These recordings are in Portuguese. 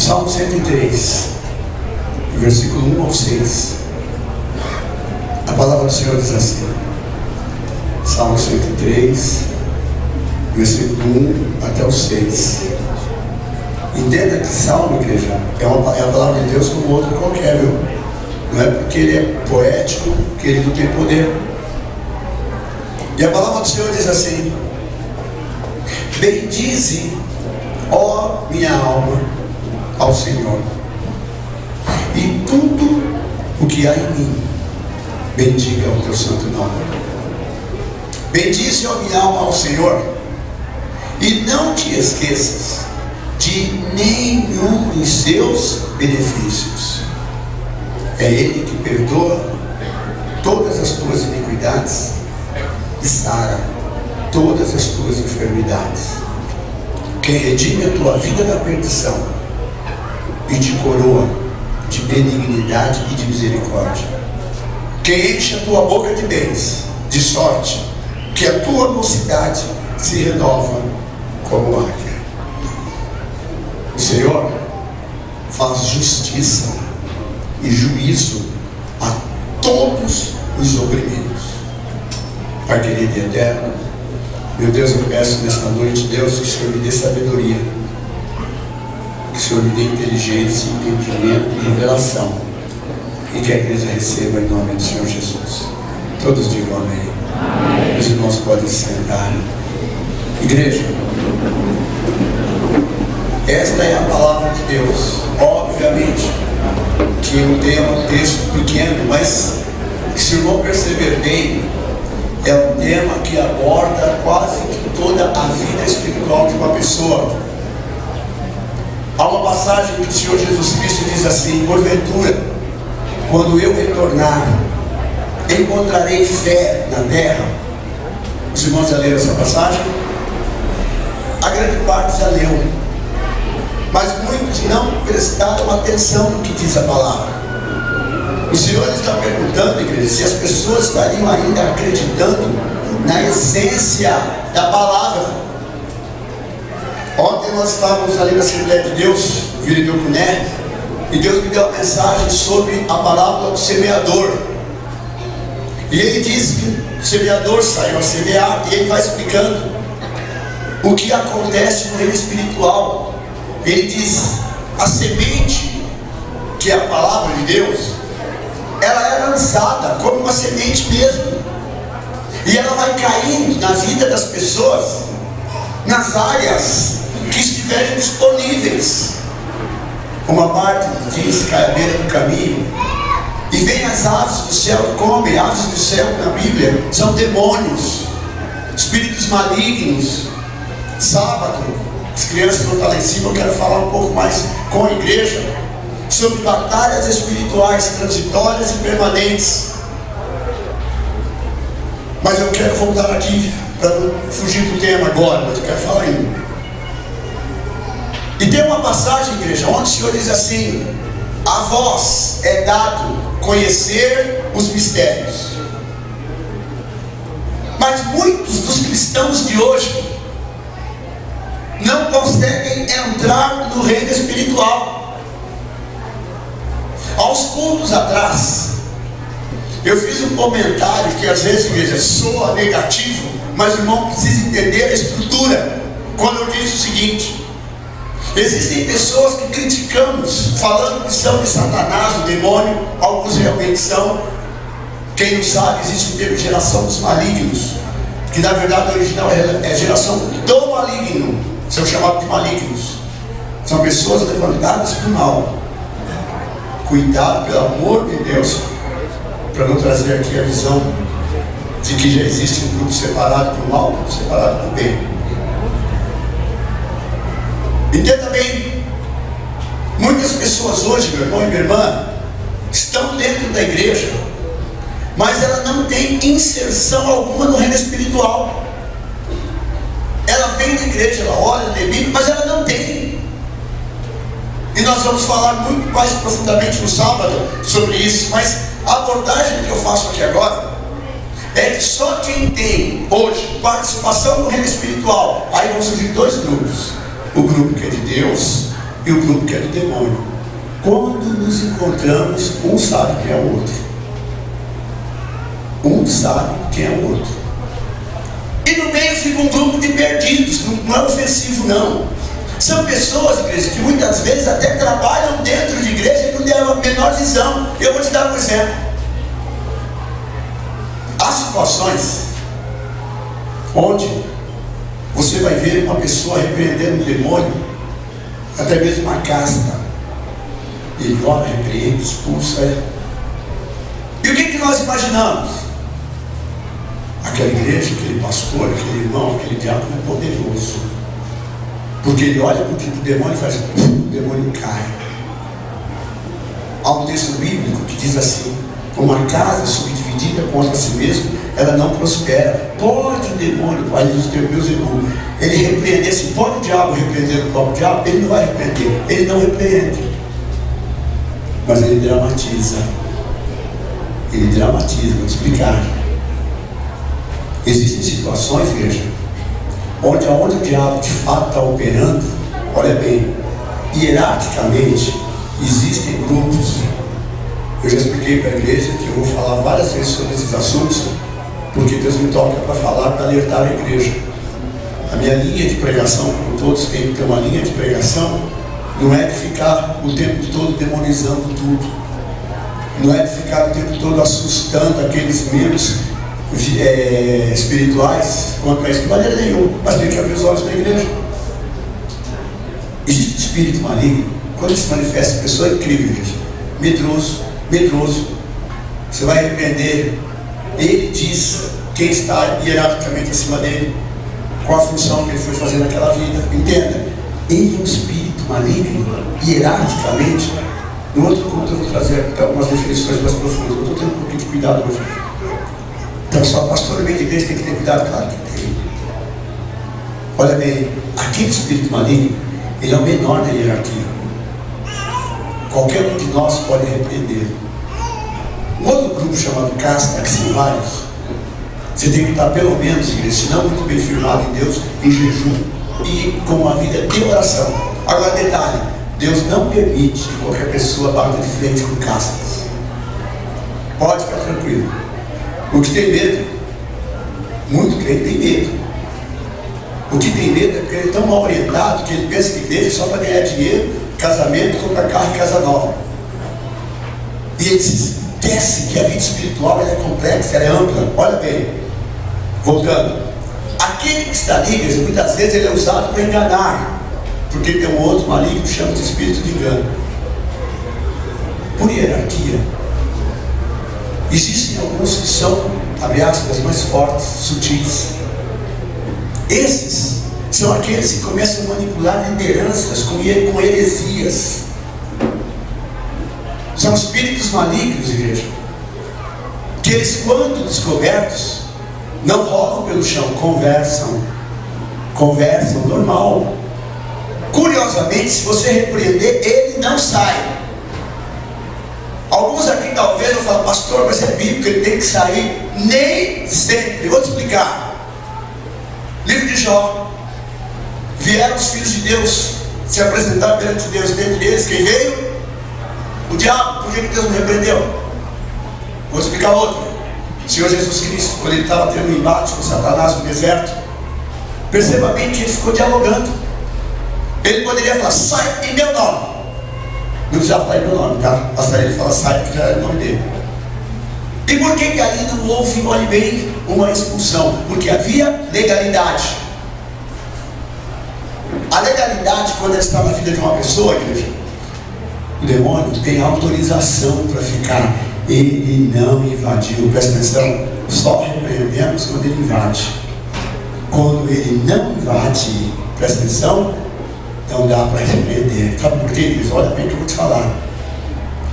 Salmo 103, versículo 1 ao 6. A palavra do Senhor diz assim. Salmo 103, versículo 1 até o 6. Entenda que Salmo, igreja, é a palavra de Deus como outro qualquer, viu? Não é porque ele é poético que ele não tem poder. E a palavra do Senhor diz assim: bendize, ó minha alma, ao Senhor, e tudo o que há em mim, bendiga o teu santo nome. Bendize, ó minha alma, ao Senhor, e não te esqueças de nenhum dos seus benefícios. É Ele que perdoa todas as tuas iniquidades e sara todas as tuas enfermidades. Quem redime a tua vida da perdição e te coroa de benignidade e de misericórdia. Quem enche a tua boca de bens, de sorte que a tua mocidade se renova como águia. O Senhor faz justiça e juízo a todos os oprimidos. Pai querido e eterno, meu Deus, eu peço nesta noite, Deus, que o Senhor me dê sabedoria, que o Senhor me dê inteligência, entendimento e revelação, e que a igreja receba em nome do Senhor Jesus. Todos digam amém. Amém. Os irmãos podem sentar. Igreja, esta é a palavra de Deus. Obviamente que eu tenho um texto pequeno, mas se o irmão perceber bem, é um tema que aborda quase que toda a vida espiritual de uma pessoa. Há uma passagem que o Senhor Jesus Cristo diz assim: porventura, quando eu retornar, encontrarei fé na terra? Os irmãos já leram essa passagem? A grande parte já leu, mas muitos não prestaram atenção no que diz a palavra. O Senhor está perguntando, igreja, se as pessoas estariam ainda acreditando na essência da palavra. Ontem nós estávamos ali na Assembleia de Deus, Vila do Cuné, e Deus me deu uma mensagem sobre a palavra do semeador. E ele diz que o semeador saiu a semear, e ele vai explicando o que acontece no reino espiritual. Ele diz: a semente, que é a palavra de Deus, ela é lançada como uma semente mesmo, e ela vai caindo na vida das pessoas, nas áreas que estiverem disponíveis. Uma parte diz: cai à beira do caminho, e vem as aves do céu e come. Aves do céu na Bíblia são demônios, espíritos malignos. Sábado, as crianças vão estar lá em cima, eu quero falar um pouco mais com a igreja sobre batalhas espirituais transitórias e permanentes. Mas eu quero voltar aqui para não fugir do tema agora, mas eu quero falar ainda. E tem uma passagem, igreja, onde o Senhor diz assim: a vós é dado conhecer os mistérios. Mas muitos dos cristãos de hoje não conseguem entrar no reino espiritual. Há uns cultos atrás, eu fiz um comentário que às vezes, igreja, soa negativo, mas o irmão precisa entender a estrutura. Quando eu disse o seguinte: existem pessoas que criticamos, falando que são de Satanás, o demônio. Alguns realmente são. Quem não sabe, existe um termo de geração dos malignos, que na verdade o original é geração do maligno. São chamados de malignos. São pessoas levantadas para o mal. Cuidado, pelo amor de Deus, para não trazer aqui a visão de que já existe um grupo separado para o mal, um grupo separado para o bem. Entenda bem, muitas pessoas hoje, meu irmão e minha irmã, estão dentro da igreja, mas ela não tem inserção alguma no reino espiritual. Ela vem da igreja, ela olha, lê Bíblia, mas ela não tem. E nós vamos falar muito mais profundamente no sábado sobre isso, mas a abordagem que eu faço aqui agora é que só quem tem hoje participação no reino espiritual, aí vão surgir dois grupos: o grupo que é de Deus e o grupo que é do demônio. Quando nos encontramos, um sabe quem é o outro. Um sabe quem é o outro. E no meio fica um grupo de perdidos. Não é ofensivo, não. São pessoas, igreja, que muitas vezes até trabalham dentro de igreja e não têm a menor visão. Eu vou te dar um exemplo. Há situações onde você vai ver uma pessoa repreendendo um demônio, até mesmo uma casta. Ele ora, repreende, expulsa. E o que nós imaginamos? Aquela igreja, aquele pastor, aquele irmão, aquele diácono é poderoso. Porque ele olha para o demônio e faz, o demônio cai. Há um texto bíblico que diz assim: uma casa subdividida contra si mesmo, ela não prospera. Pode o demônio, vai dizer os teus irmãos, ele repreender, se pode o diabo repreender o próprio diabo, ele não vai repreender, ele não repreende. Mas ele dramatiza. Ele dramatiza, vou te explicar. Existem situações, veja, onde o diabo de fato está operando, olha bem, hierarquicamente, existem grupos. Eu já expliquei para a igreja que eu vou falar várias vezes sobre esses assuntos, porque Deus me toca para falar, para alertar a igreja. A minha linha de pregação, como todos têm que ter uma linha de pregação, não é de ficar o tempo todo demonizando tudo. Não é de ficar o tempo todo assustando aqueles membros espirituais quanto a isso, de maneira nenhuma. Mas tem que abrir os olhos da igreja. Existe um espírito maligno, quando se manifesta, a pessoa é incrível, igreja. Medroso. Você vai repreender. Ele diz quem está hierarquicamente acima dele, qual a função que ele foi fazer naquela vida. Entenda, ele é um espírito maligno, hierarquicamente. No outro culto eu vou trazer algumas definições mais profundas. Eu estou tendo um pouquinho de cuidado hoje. Então, só pastor e meio de igreja tem que ter cuidado, claro que tem. Olha bem, aquele espírito maligno, ele é o menor da hierarquia. Qualquer um de nós pode repreender. Um outro grupo chamado casta, que são vários. Você tem que estar pelo menos, igreja, se não muito bem firmado em Deus, em jejum e com uma vida de oração. Agora, detalhe: Deus não permite que qualquer pessoa bata de frente com castas. Pode ficar tranquilo. O que tem medo, muito crente tem medo. O que tem medo é porque ele é tão mal orientado que ele pensa que igreja é só para ganhar dinheiro, casamento, comprar carro e casa nova. E ele se esquece que a vida espiritual ela é complexa, ela é ampla. Olha bem, voltando, aquele que está na igreja, muitas vezes ele é usado para enganar, porque tem um outro maligno que chama de espírito de engano. Por hierarquia, existem alguns que são, abre aspas, mais fortes, sutis. Esses são aqueles que começam a manipular lideranças com heresias. São espíritos malignos, igreja, que eles, quando descobertos, não rolam pelo chão, conversam normal. Curiosamente, se você repreender, ele não sai. Alguns aqui talvez vão falar: pastor, mas é bíblico, ele tem que sair. Nem sempre. Vou te explicar. Livro de Jó. Vieram os filhos de Deus se apresentar perante Deus. Dentre eles, quem veio? O diabo. Por que Deus não repreendeu? Vou te explicar outro. O Senhor Jesus Cristo, quando ele estava tendo um embate com Satanás no deserto, perceba bem que ele ficou dialogando. Ele poderia falar: sai em meu nome. Não precisa falar em meu nome, tá? Basta ele falar sai, porque já é o nome dele. E por que ali não houve, olhe bem, uma expulsão? Porque havia legalidade. A legalidade, quando ela está na vida de uma pessoa, igreja, o demônio tem autorização para ficar. Ele não invadiu, presta atenção, só repreendemos quando ele invade. Quando ele não invade, presta atenção, não dá para repreender. Sabe por quê, igreja? Olha bem o que eu vou te falar.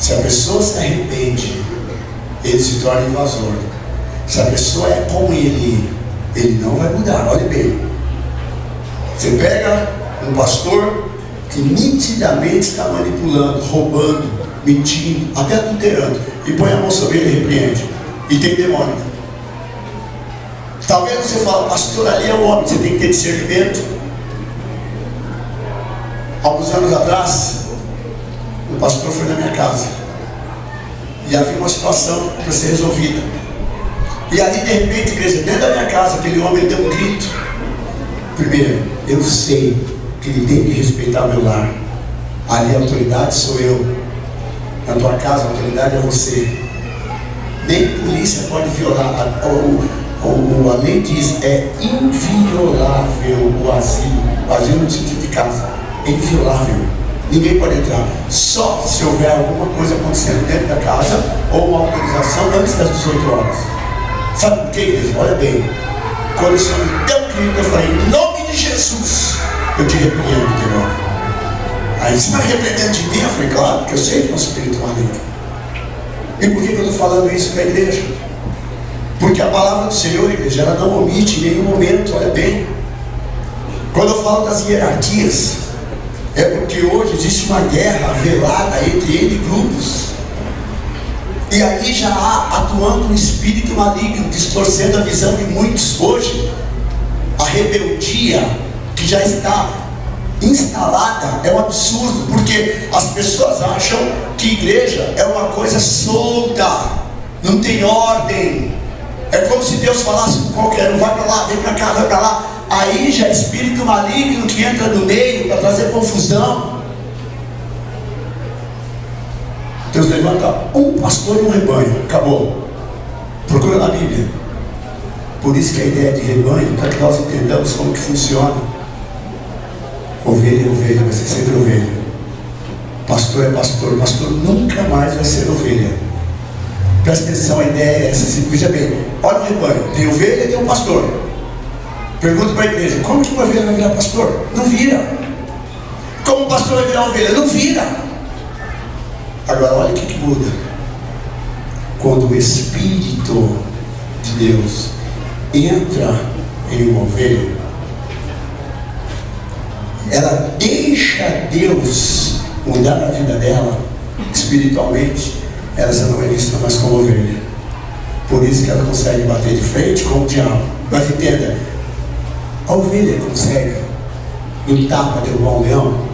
Se a pessoa se arrepende, ele se torna invasor. Se a pessoa é como ele não vai mudar. Olha bem, você pega um pastor que nitidamente está manipulando, roubando, mentindo, até adulterando, e põe a mão sobre ele e repreende, e tem demônio. Talvez você fale: pastor, ali é o homem, você tem que ter discernimento. Alguns anos atrás, o pastor foi na minha casa e havia uma situação para ser resolvida. E ali, de repente, igreja, dentro da minha casa, aquele homem deu um grito. Primeiro, eu sei que ele tem que respeitar o meu lar. Ali a autoridade sou eu. Na tua casa a autoridade é você. Nem polícia pode violar. A lei diz, é inviolável o asilo. O asilo no sentido de casa. É inviolável. Ninguém pode entrar. Só se houver alguma coisa acontecendo dentro da casa ou uma autorização antes das 18 horas. Sabe por quê, igreja? Olha bem. Quando o Senhor me deu um grito, eu falei, em nome de Jesus, eu te repreendo, Senhor. Aí você vai repreendendo de mim? Eu falei, claro, que eu sei que é um espírito maligno. E por que eu estou falando isso para a igreja? Porque a palavra do Senhor, igreja, ela não omite em nenhum momento, olha bem. Quando eu falo das hierarquias, é porque hoje existe uma guerra velada entre ele e grupos. E aí já há atuando um espírito maligno, distorcendo a visão de muitos hoje. A rebeldia que já está instalada é um absurdo, porque as pessoas acham que igreja é uma coisa solta, não tem ordem. É como se Deus falasse com qualquer um, vai para lá, vem para cá, vai para lá. Aí já é espírito maligno que entra no meio para trazer confusão. Deus levanta um pastor e um rebanho, acabou. Procura na Bíblia. Por isso que a ideia de rebanho, para que nós entendamos como que funciona. Ovelha é ovelha, vai ser sempre ovelha. Pastor é pastor, pastor nunca mais vai ser ovelha. Presta atenção, a ideia é essa. Veja bem, olha o rebanho, tem ovelha e tem um pastor. Pergunta para a igreja, como que uma ovelha vai virar pastor? Não vira. Como um pastor vai virar ovelha? Não vira. Agora olha o que muda. Quando o Espírito de Deus entra em uma ovelha, ela deixa Deus mudar a vida dela espiritualmente, ela já não é vista mais como ovelha. Por isso que ela consegue bater de frente com o diabo. Mas entenda, a ovelha consegue lutar para derrubar um leão?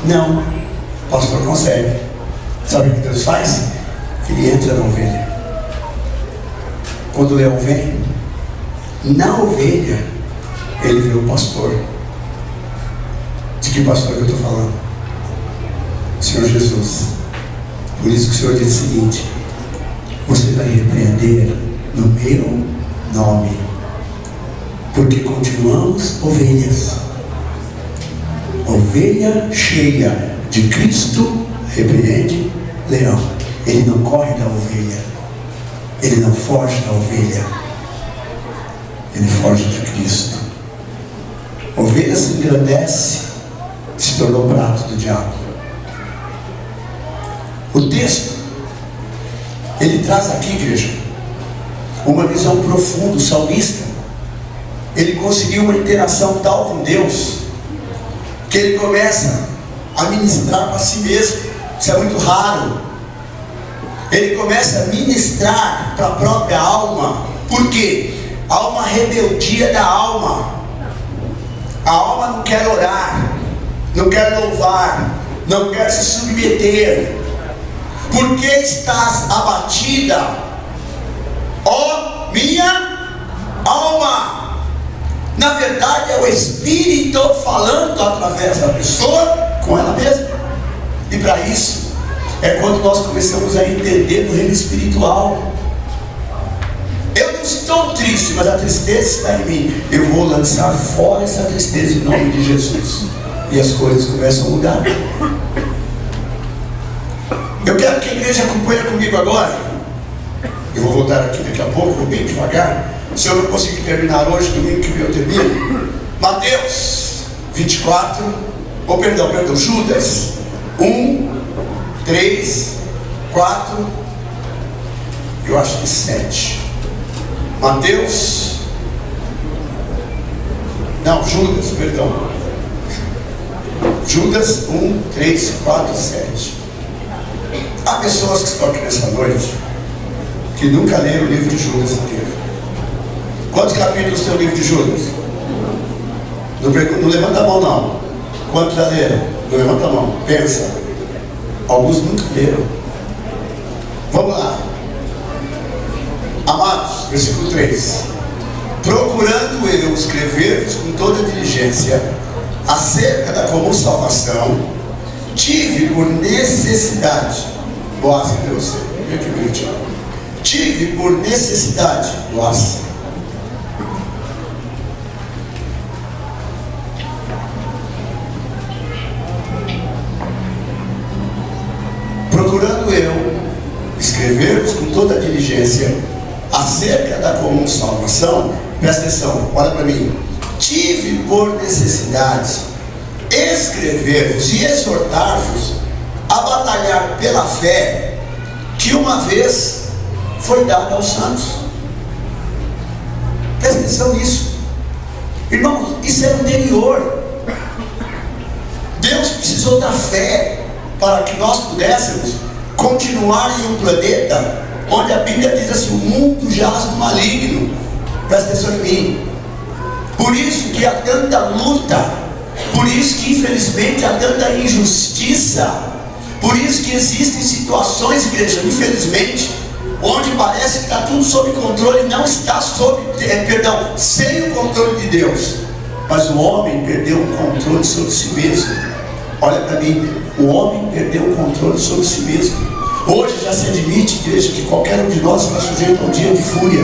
Não, o pastor consegue. Sabe o que Deus faz? Ele entra na ovelha. Quando o leão vem, na ovelha, ele vê o pastor. De que pastor que eu estou falando? Senhor Jesus. Por isso que o Senhor diz o seguinte: você vai repreender no meu nome, porque continuamos ovelhas. Ovelha cheia de Cristo repreende leão. Ele não corre da ovelha, ele não foge da ovelha, ele foge de Cristo. Ovelha se engrandece, se tornou prato do diabo. O texto, ele traz aqui, igreja, uma visão profunda. O salmista, ele conseguiu uma interação tal com Deus, que ele começa a ministrar para si mesmo. Isso é muito raro. Ele começa a ministrar para a própria alma. Por quê? Há uma rebeldia da alma. A alma não quer orar, não quer louvar, não quer se submeter. Por que estás abatida, ó minha alma? Na verdade é o Espírito falando através da pessoa com ela mesma. E para isso é quando nós começamos a entender o reino espiritual. Eu não estou triste, mas a tristeza está em mim. Eu vou lançar fora essa tristeza em nome de Jesus. E as coisas começam a mudar. Eu quero que a igreja acompanhe comigo agora. Eu vou voltar aqui daqui a pouco, vou bem devagar. Se eu não conseguir terminar hoje, domingo que vem eu termino. Mateus 24, perdão, Judas 1, 3, 4, eu acho que 7. Judas, perdão. Judas 1, 3, 4, 7. Há pessoas que estão aqui nessa noite que nunca leram o livro de Judas inteiro. Quantos capítulos tem o livro de Judas? Não levanta a mão não. Quantos já leram? Levanta a mão, pensa. Alguns nunca leram. Vamos lá. Amados, versículo 3. Procurando eu escrever com toda diligência acerca da comum salvação, tive por necessidade, Boaz, Deus, vem aqui bonitinho. Tive por necessidade, Boaz, procurando eu escrever com toda diligência acerca da comum salvação. Presta atenção, olha para mim. Tive por necessidade escrever-vos e exortar-vos a batalhar pela fé que uma vez foi dada aos santos. Presta atenção nisso, irmãos. Isso é anterior. Deus precisou da fé para que nós pudéssemos continuar em um planeta onde a Bíblia diz assim: o mundo jaz no maligno. Presta atenção em mim. Por isso que há tanta luta, por isso que infelizmente há tanta injustiça, por isso que existem situações, igreja, infelizmente, onde parece que está tudo sob controle. Não está sem o controle de Deus, mas o homem perdeu o controle sobre si mesmo. Olha para mim, o homem perdeu o controle sobre si mesmo. Hoje já se admite, igreja, que qualquer um de nós está sujeito a um dia de fúria.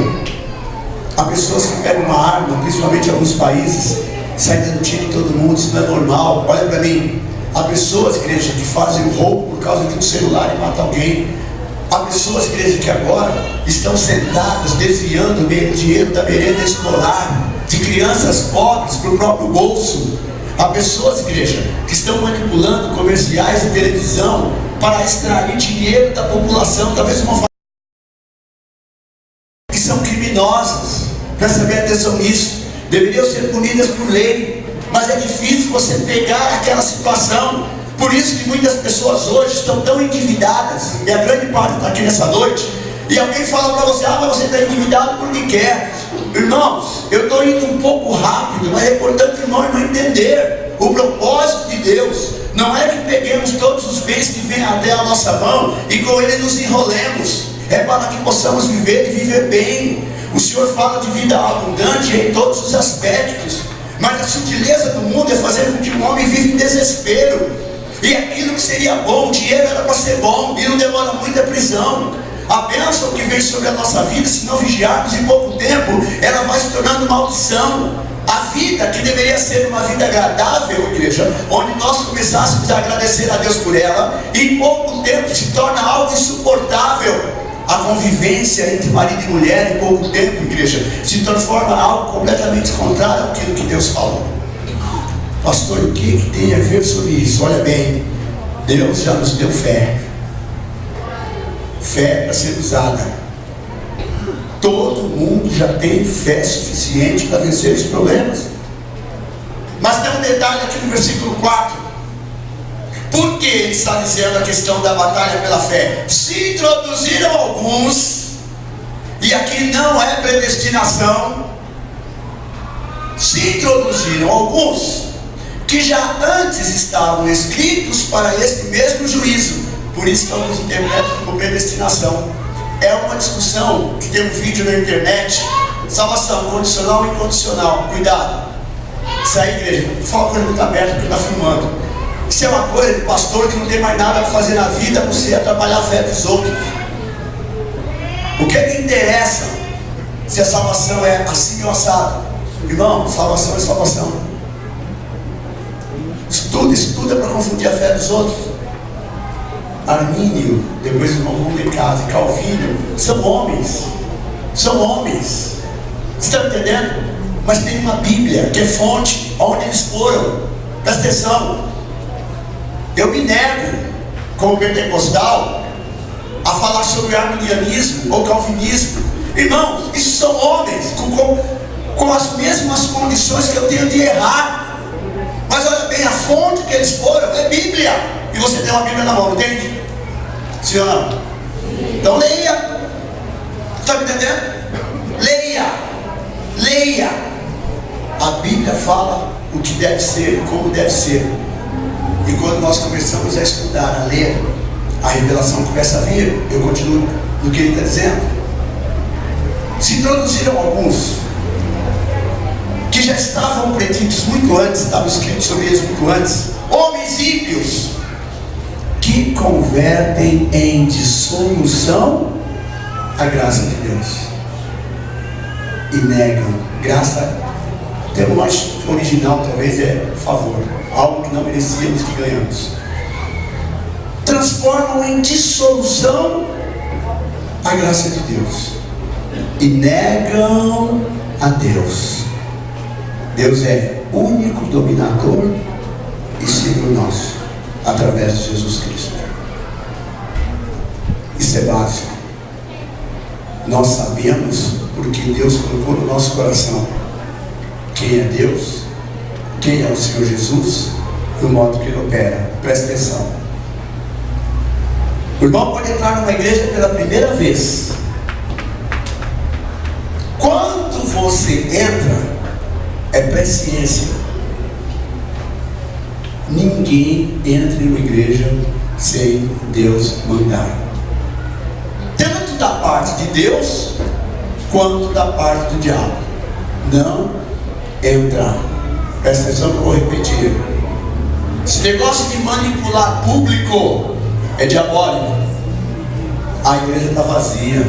Há pessoas que pegam uma arma, principalmente em alguns países, saem dando tiro em todo mundo. Isso não é normal. Olha para mim. Há pessoas, igreja, que fazem um roubo por causa de um celular e matam alguém. Há pessoas, igreja, que agora estão sentadas desviando o dinheiro da merenda escolar de crianças pobres para o próprio bolso. Há pessoas, igreja, que estão manipulando comerciais de televisão para extrair dinheiro da população, talvez uma família, que são criminosas. Presta bem atenção nisso. Deveriam ser punidas por lei, mas é difícil você pegar aquela situação. Por isso que muitas pessoas hoje estão tão endividadas, e a grande parte está aqui nessa noite, e alguém fala para você: ah, mas você está endividado porque quer. Irmãos, eu estou indo um pouco rápido, mas é importante o irmão entender o propósito de Deus. Não é que peguemos todos os bens que vêm até a nossa mão e com ele nos enrolemos. É para que possamos viver e viver bem. O Senhor fala de vida abundante em todos os aspectos, mas a sutileza do mundo é fazer com que o homem viva em desespero. E aquilo que seria bom, o dinheiro era para ser bom, e não demora muita prisão. A bênção que vem sobre a nossa vida, se não vigiarmos em pouco tempo, ela vai se tornando maldição. A vida que deveria ser uma vida agradável, igreja, onde nós começássemos a agradecer a Deus por ela, e em pouco tempo se torna algo insuportável. A convivência entre marido e mulher, em pouco tempo, igreja, se transforma em algo completamente contrário àquilo que Deus falou. Pastor, o que tem a ver sobre isso? Olha bem, Deus já nos deu fé. Fé para ser usada. Todo mundo já tem fé suficiente para vencer os problemas. Mas tem um detalhe aqui no versículo 4. Por que ele está dizendo a questão da batalha pela fé? Se introduziram alguns, e aqui não é predestinação, se introduziram alguns que já antes estavam escritos para este mesmo juízo. Por isso que alguns interpretam como predestinação. É uma discussão que tem um vídeo na internet: salvação condicional e incondicional. Cuidado. Isso aí, igreja, fala quando ele está aberto, porque está filmando. Isso é uma coisa de pastor que não tem mais nada para fazer na vida, você atrapalhar a fé dos outros. O que é que interessa se a salvação é assim ou assado? Irmão, salvação é salvação. Isso tudo é para confundir a fé dos outros. Armínio, depois os irmãos vão ler casa, e Calvínio, são homens. São homens. Você está entendendo? Mas tem uma Bíblia que é fonte, onde eles foram. Presta atenção. Eu me nego, como pentecostal, a falar sobre arminianismo ou calvinismo. Irmãos, isso são homens com as mesmas condições que eu tenho de errar. Mas olha bem, a fonte que eles foram é Bíblia. E você tem uma Bíblia na mão, entende? Sim ou não? Então leia. Está me entendendo? Leia. Leia. A Bíblia fala o que deve ser e como deve ser. E quando nós começamos a estudar, a ler, a revelação começa a vir. Eu continuo no que ele está dizendo. Se introduziram alguns que já estavam preditos muito antes, estava escrito sobre eles muito antes, homens ímpios, que convertem em dissolução a graça de Deus e negam. Graça, o termo mais original talvez é favor, algo que não merecíamos que ganhamos. Transformam em dissolução a graça de Deus e negam a Deus. Deus é único dominador e Senhor nosso, através de Jesus Cristo. Isso é básico. Nós sabemos porque Deus colocou no nosso coração quem é Deus, quem é o Senhor Jesus e o modo que Ele opera. Presta atenção. O irmão pode entrar numa igreja pela primeira vez. Quando você entra, é presciência. Ninguém entra em uma igreja sem Deus mandar, tanto da parte de Deus quanto da parte do diabo. Não entrar. Presta atenção que eu vou repetir. Esse negócio de manipular público é diabólico. A igreja está vazia.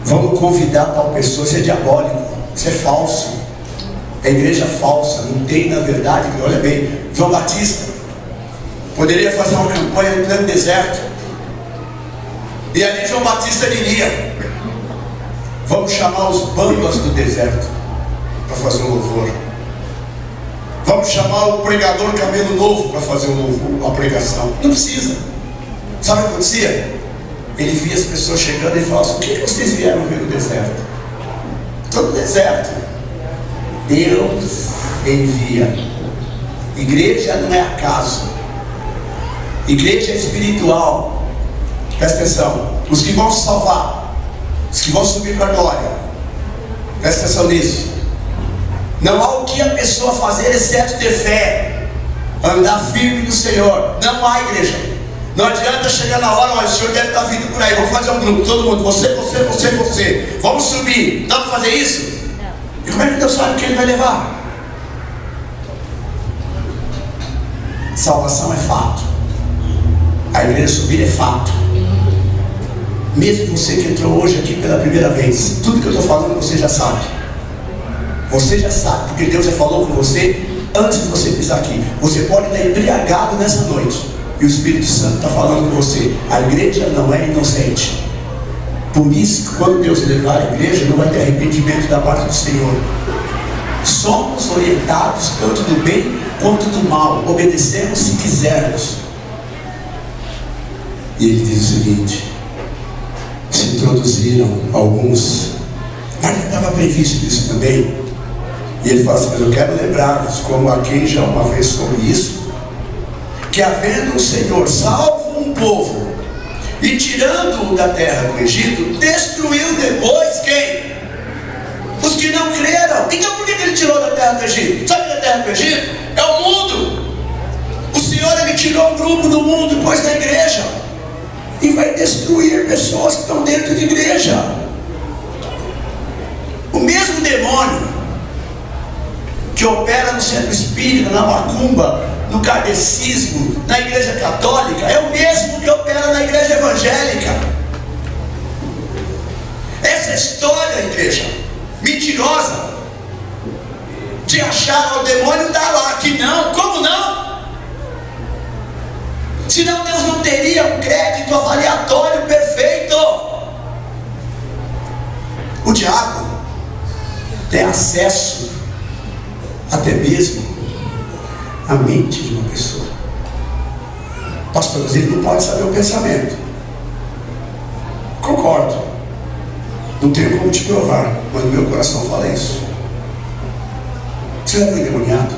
Vamos convidar tal pessoa. Isso é diabólico, isso é falso. É igreja falsa. Não tem, na verdade, olha bem, João Batista poderia fazer uma campanha no pleno deserto, e ali João Batista diria: vamos chamar os bambas do deserto para fazer um louvor. Vamos chamar o pregador Camelo Novo para fazer uma pregação. Não precisa. Sabe o que acontecia? Ele via as pessoas chegando e falava assim: o que vocês vieram ver no deserto? Estou no deserto. Deus envia. Igreja não é acaso. Igreja é espiritual. Presta atenção. Os que vão se salvar, os que vão subir para a glória, presta atenção nisso. Não há o que a pessoa fazer exceto ter fé, andar firme no Senhor. Não há, igreja. Não adianta chegar na hora: olha, o Senhor deve estar vindo por aí, vamos fazer um grupo, todo mundo, você, vamos subir. Dá para fazer isso? Não. E como é que Deus sabe que Ele vai levar? Salvação é fato. A igreja subir é fato. Mesmo você que entrou hoje aqui pela primeira vez, tudo que eu estou falando você já sabe. Você já sabe, porque Deus já falou com você antes de você pisar aqui. Você pode estar embriagado nessa noite, e o Espírito Santo está falando com você. A igreja não é inocente. Por isso que quando Deus levar a igreja, não vai ter arrependimento da parte do Senhor. Somos orientados tanto do bem quanto do mal. Obedecemos se quisermos. E ele diz o seguinte: se introduziram alguns, mas já estava previsto isso também. E ele fala assim: mas eu quero lembrar-vos, como a quem já uma vez sobre isso, que havendo o Senhor salvo um povo e tirando-o da terra do Egito, destruiu depois quem? Os que não creram. Então por que ele tirou da terra do Egito? Sabe da terra do Egito? É o mundo. O Senhor, Ele tirou um grupo do mundo e pôs na igreja, e vai destruir pessoas que estão dentro de igreja. O mesmo demônio que opera no centro espírita, na macumba, no kardecismo, na igreja católica, é o mesmo que opera na igreja evangélica. Essa história, igreja mentirosa, de achar o demônio está lá, que não. Como não? Senão Deus não teria um crédito avaliatório perfeito. O diabo tem acesso até mesmo à mente de uma pessoa. Pastor, ele não pode saber o pensamento. Concordo. Não tenho como te provar, mas o meu coração fala isso. Você já viu endemoniado?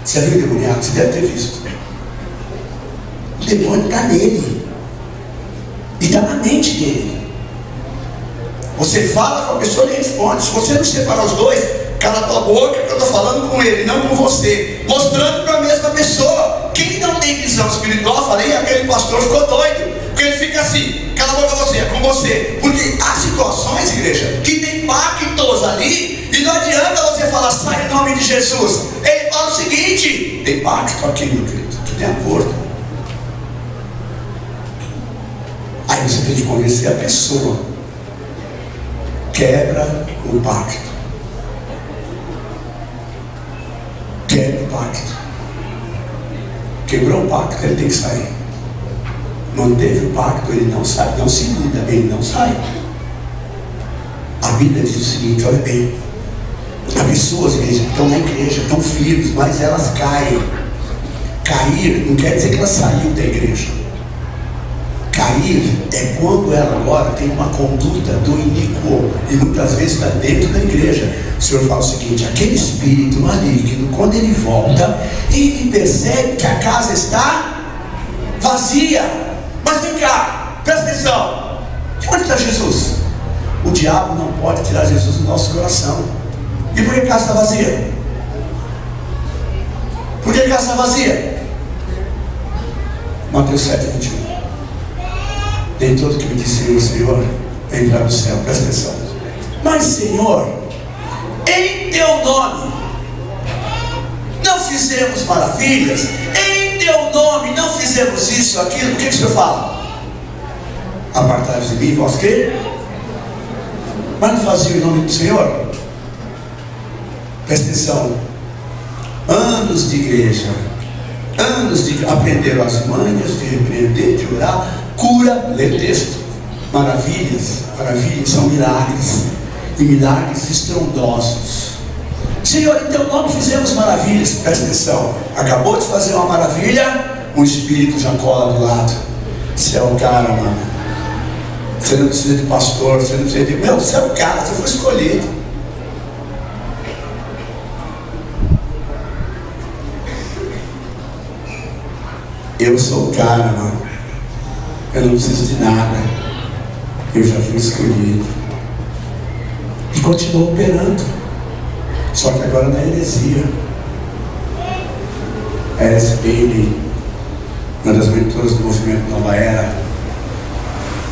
Você já viu endemoniado? Você deve ter visto. O demônio está nele, e está na mente dele. Você fala com a pessoa e ele responde. Se você não separar os dois, cala tua boca, que eu estou falando com ele, não com você, mostrando para a mesma pessoa. Quem não tem visão espiritual, falei, aquele pastor ficou doido, porque ele fica assim, cala a boca você, é com você. Porque há situações, igreja, que tem pactos ali, e não adianta você falar, sai em nome de Jesus. Ele fala o seguinte, tem pacto aqui, meu querido, que tem acordo. Aí você tem que convencer a pessoa, quebra o pacto. Quebra o pacto. Quebrou o pacto, ele tem que sair. Manteve o pacto, ele não sai, não se muda, ele não sai. A Bíblia diz o seguinte, olha bem, há pessoas, igreja, que estão na igreja, estão firmes, mas elas caem. Cair não quer dizer que ela saiu da igreja. Cair é quando ela agora tem uma conduta do iníquo, e muitas vezes está dentro da igreja. O Senhor fala o seguinte, aquele espírito maligno, quando ele volta, ele percebe que a casa está vazia. Mas vem cá, presta atenção, de onde está Jesus? O diabo não pode tirar Jesus do nosso coração. E por que a casa está vazia? Por que a casa está vazia? Mateus 7:21. Nem todo que me disse o Senhor entrar no céu. Presta atenção. Mas Senhor, em teu nome não fizemos maravilhas, em teu nome não fizemos isso, aquilo. O que o Senhor fala? Apartai-vos de mim, vós que? Mas não fazia em nome do Senhor? Presta atenção. Anos de igreja, anos de aprender as manhas de repreender, de orar, cura, lê o texto. Maravilhas, maravilhas são milagres, e milagres estrondosos. Senhor, em teu nome fizemos maravilhas. Presta atenção, acabou de fazer uma maravilha, um espírito já cola do lado. Você é o cara, mano. Você não precisa de pastor, você não precisa de... Meu, você é o cara, você foi escolhido. Eu sou o cara, mano. Eu não preciso de nada. Eu já fui escolhido. E continuo operando. Só que agora na heresia. A Alice Bailey, uma das mentoras do movimento Nova Era,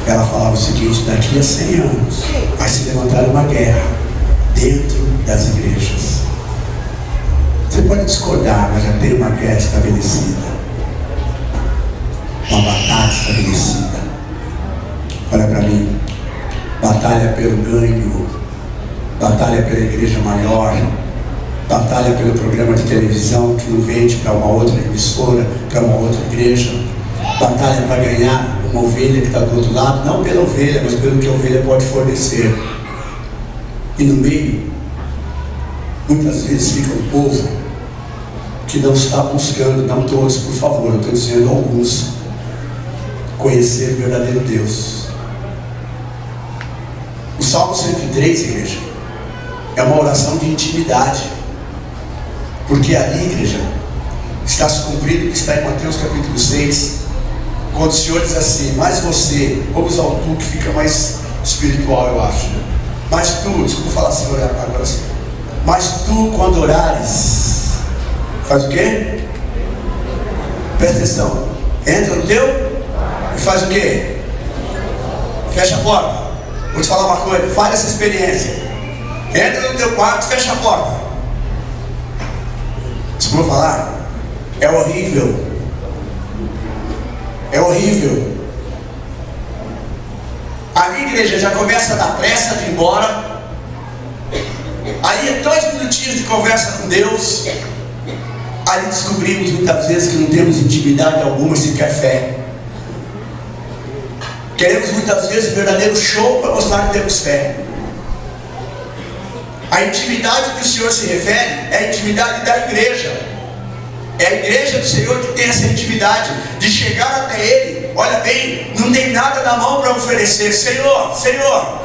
ela falava o seguinte: daqui a 100 anos vai se levantar uma guerra dentro das igrejas. Você pode discordar, mas já tem uma guerra estabelecida, uma batalha estabelecida. Olha para mim, batalha pelo ganho, batalha pela igreja maior, batalha pelo programa de televisão que não vende para uma outra emissora, para uma outra igreja, batalha para ganhar uma ovelha que está do outro lado, não pela ovelha, mas pelo que a ovelha pode fornecer. E no meio, muitas vezes fica um povo que não está buscando, não todos, por favor, eu estou dizendo alguns, conhecer o verdadeiro Deus. O Salmo 103, igreja, é uma oração de intimidade, porque ali, igreja, está se cumprindo o que está em Mateus capítulo 6, quando o Senhor diz assim: mas você, vamos usar o tu que fica mais espiritual, eu acho, mas tu, desculpa falar assim agora assim, mas tu quando orares, faz o quê? Presta atenção, entra no teu e faz o quê? Fecha a porta. Vou te falar uma coisa, faz essa experiência. Entra no teu quarto, fecha a porta. Desculpa falar, é horrível. É horrível. A igreja já começa a dar pressa de ir embora. Aí é 2 minutinhos de conversa com Deus. Aí descobrimos muitas vezes que não temos intimidade alguma, sequer fé. Queremos muitas vezes um verdadeiro show para mostrar que temos fé. A intimidade que o Senhor se refere é a intimidade da igreja. É a igreja do Senhor que tem essa intimidade de chegar até Ele. Olha bem, não tem nada na mão para oferecer. Senhor, Senhor,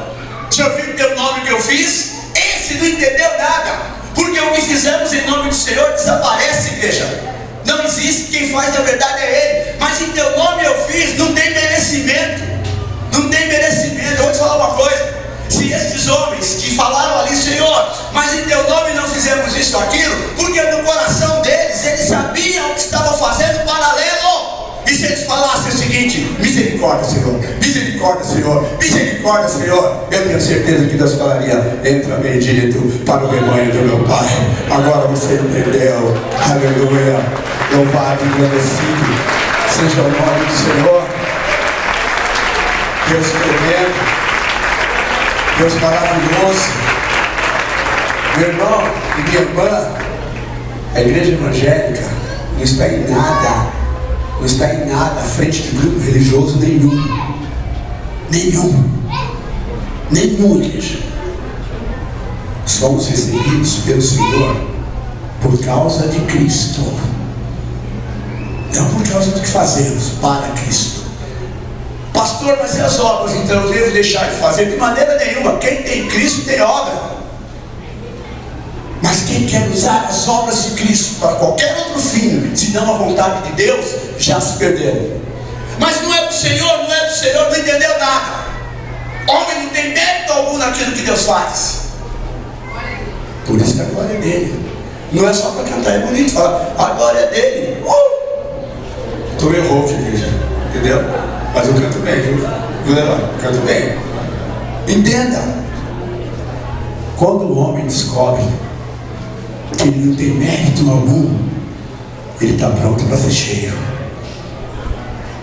o Senhor viu o teu nome que eu fiz? Esse não entendeu nada, porque o que fizemos em nome do Senhor desaparece, igreja. Não existe, quem faz na verdade é Ele. Mas em teu nome eu fiz, não tem merecimento. Não tem merecimento. Eu vou te falar uma coisa: se esse esses homens que falaram ali: Senhor, mas em teu nome não fizemos isso ou aquilo, porque no coração deles, eles sabiam o que estavam fazendo paralelo. E se eles falassem o seguinte: misericórdia, Senhor, misericórdia, Senhor, misericórdia, Senhor, eu tenho certeza que Deus falaria: entra bendito para o rebanho do meu Pai. Agora você entendeu. Aleluia. Louvado e agradecido seja o nome do Senhor. Deus tremendo, Deus maravilhoso. Meu irmão e minha irmã, a igreja evangélica não está em nada, não está em nada à frente de grupo religioso nenhum. Nenhum, igreja. Somos recebidos pelo Senhor por causa de Cristo, não por causa do que fazemos para Cristo. Pastor, mas e as obras? Então eu devo deixar de fazer? De maneira nenhuma. Quem tem Cristo tem obra. Mas quem quer usar as obras de Cristo para qualquer outro fim, senão a vontade de Deus, já se perdeu. Mas não é do Senhor, não entendeu nada. Homem não tem mérito algum naquilo que Deus faz. Por isso que a glória é dele. Não é só para cantar, é bonito falar: a glória é dele. Tu errou, igreja, entendeu? Mas eu canto bem, viu? Canto bem. Entenda. Quando o homem descobre que ele não tem mérito algum, ele está pronto para ser cheio.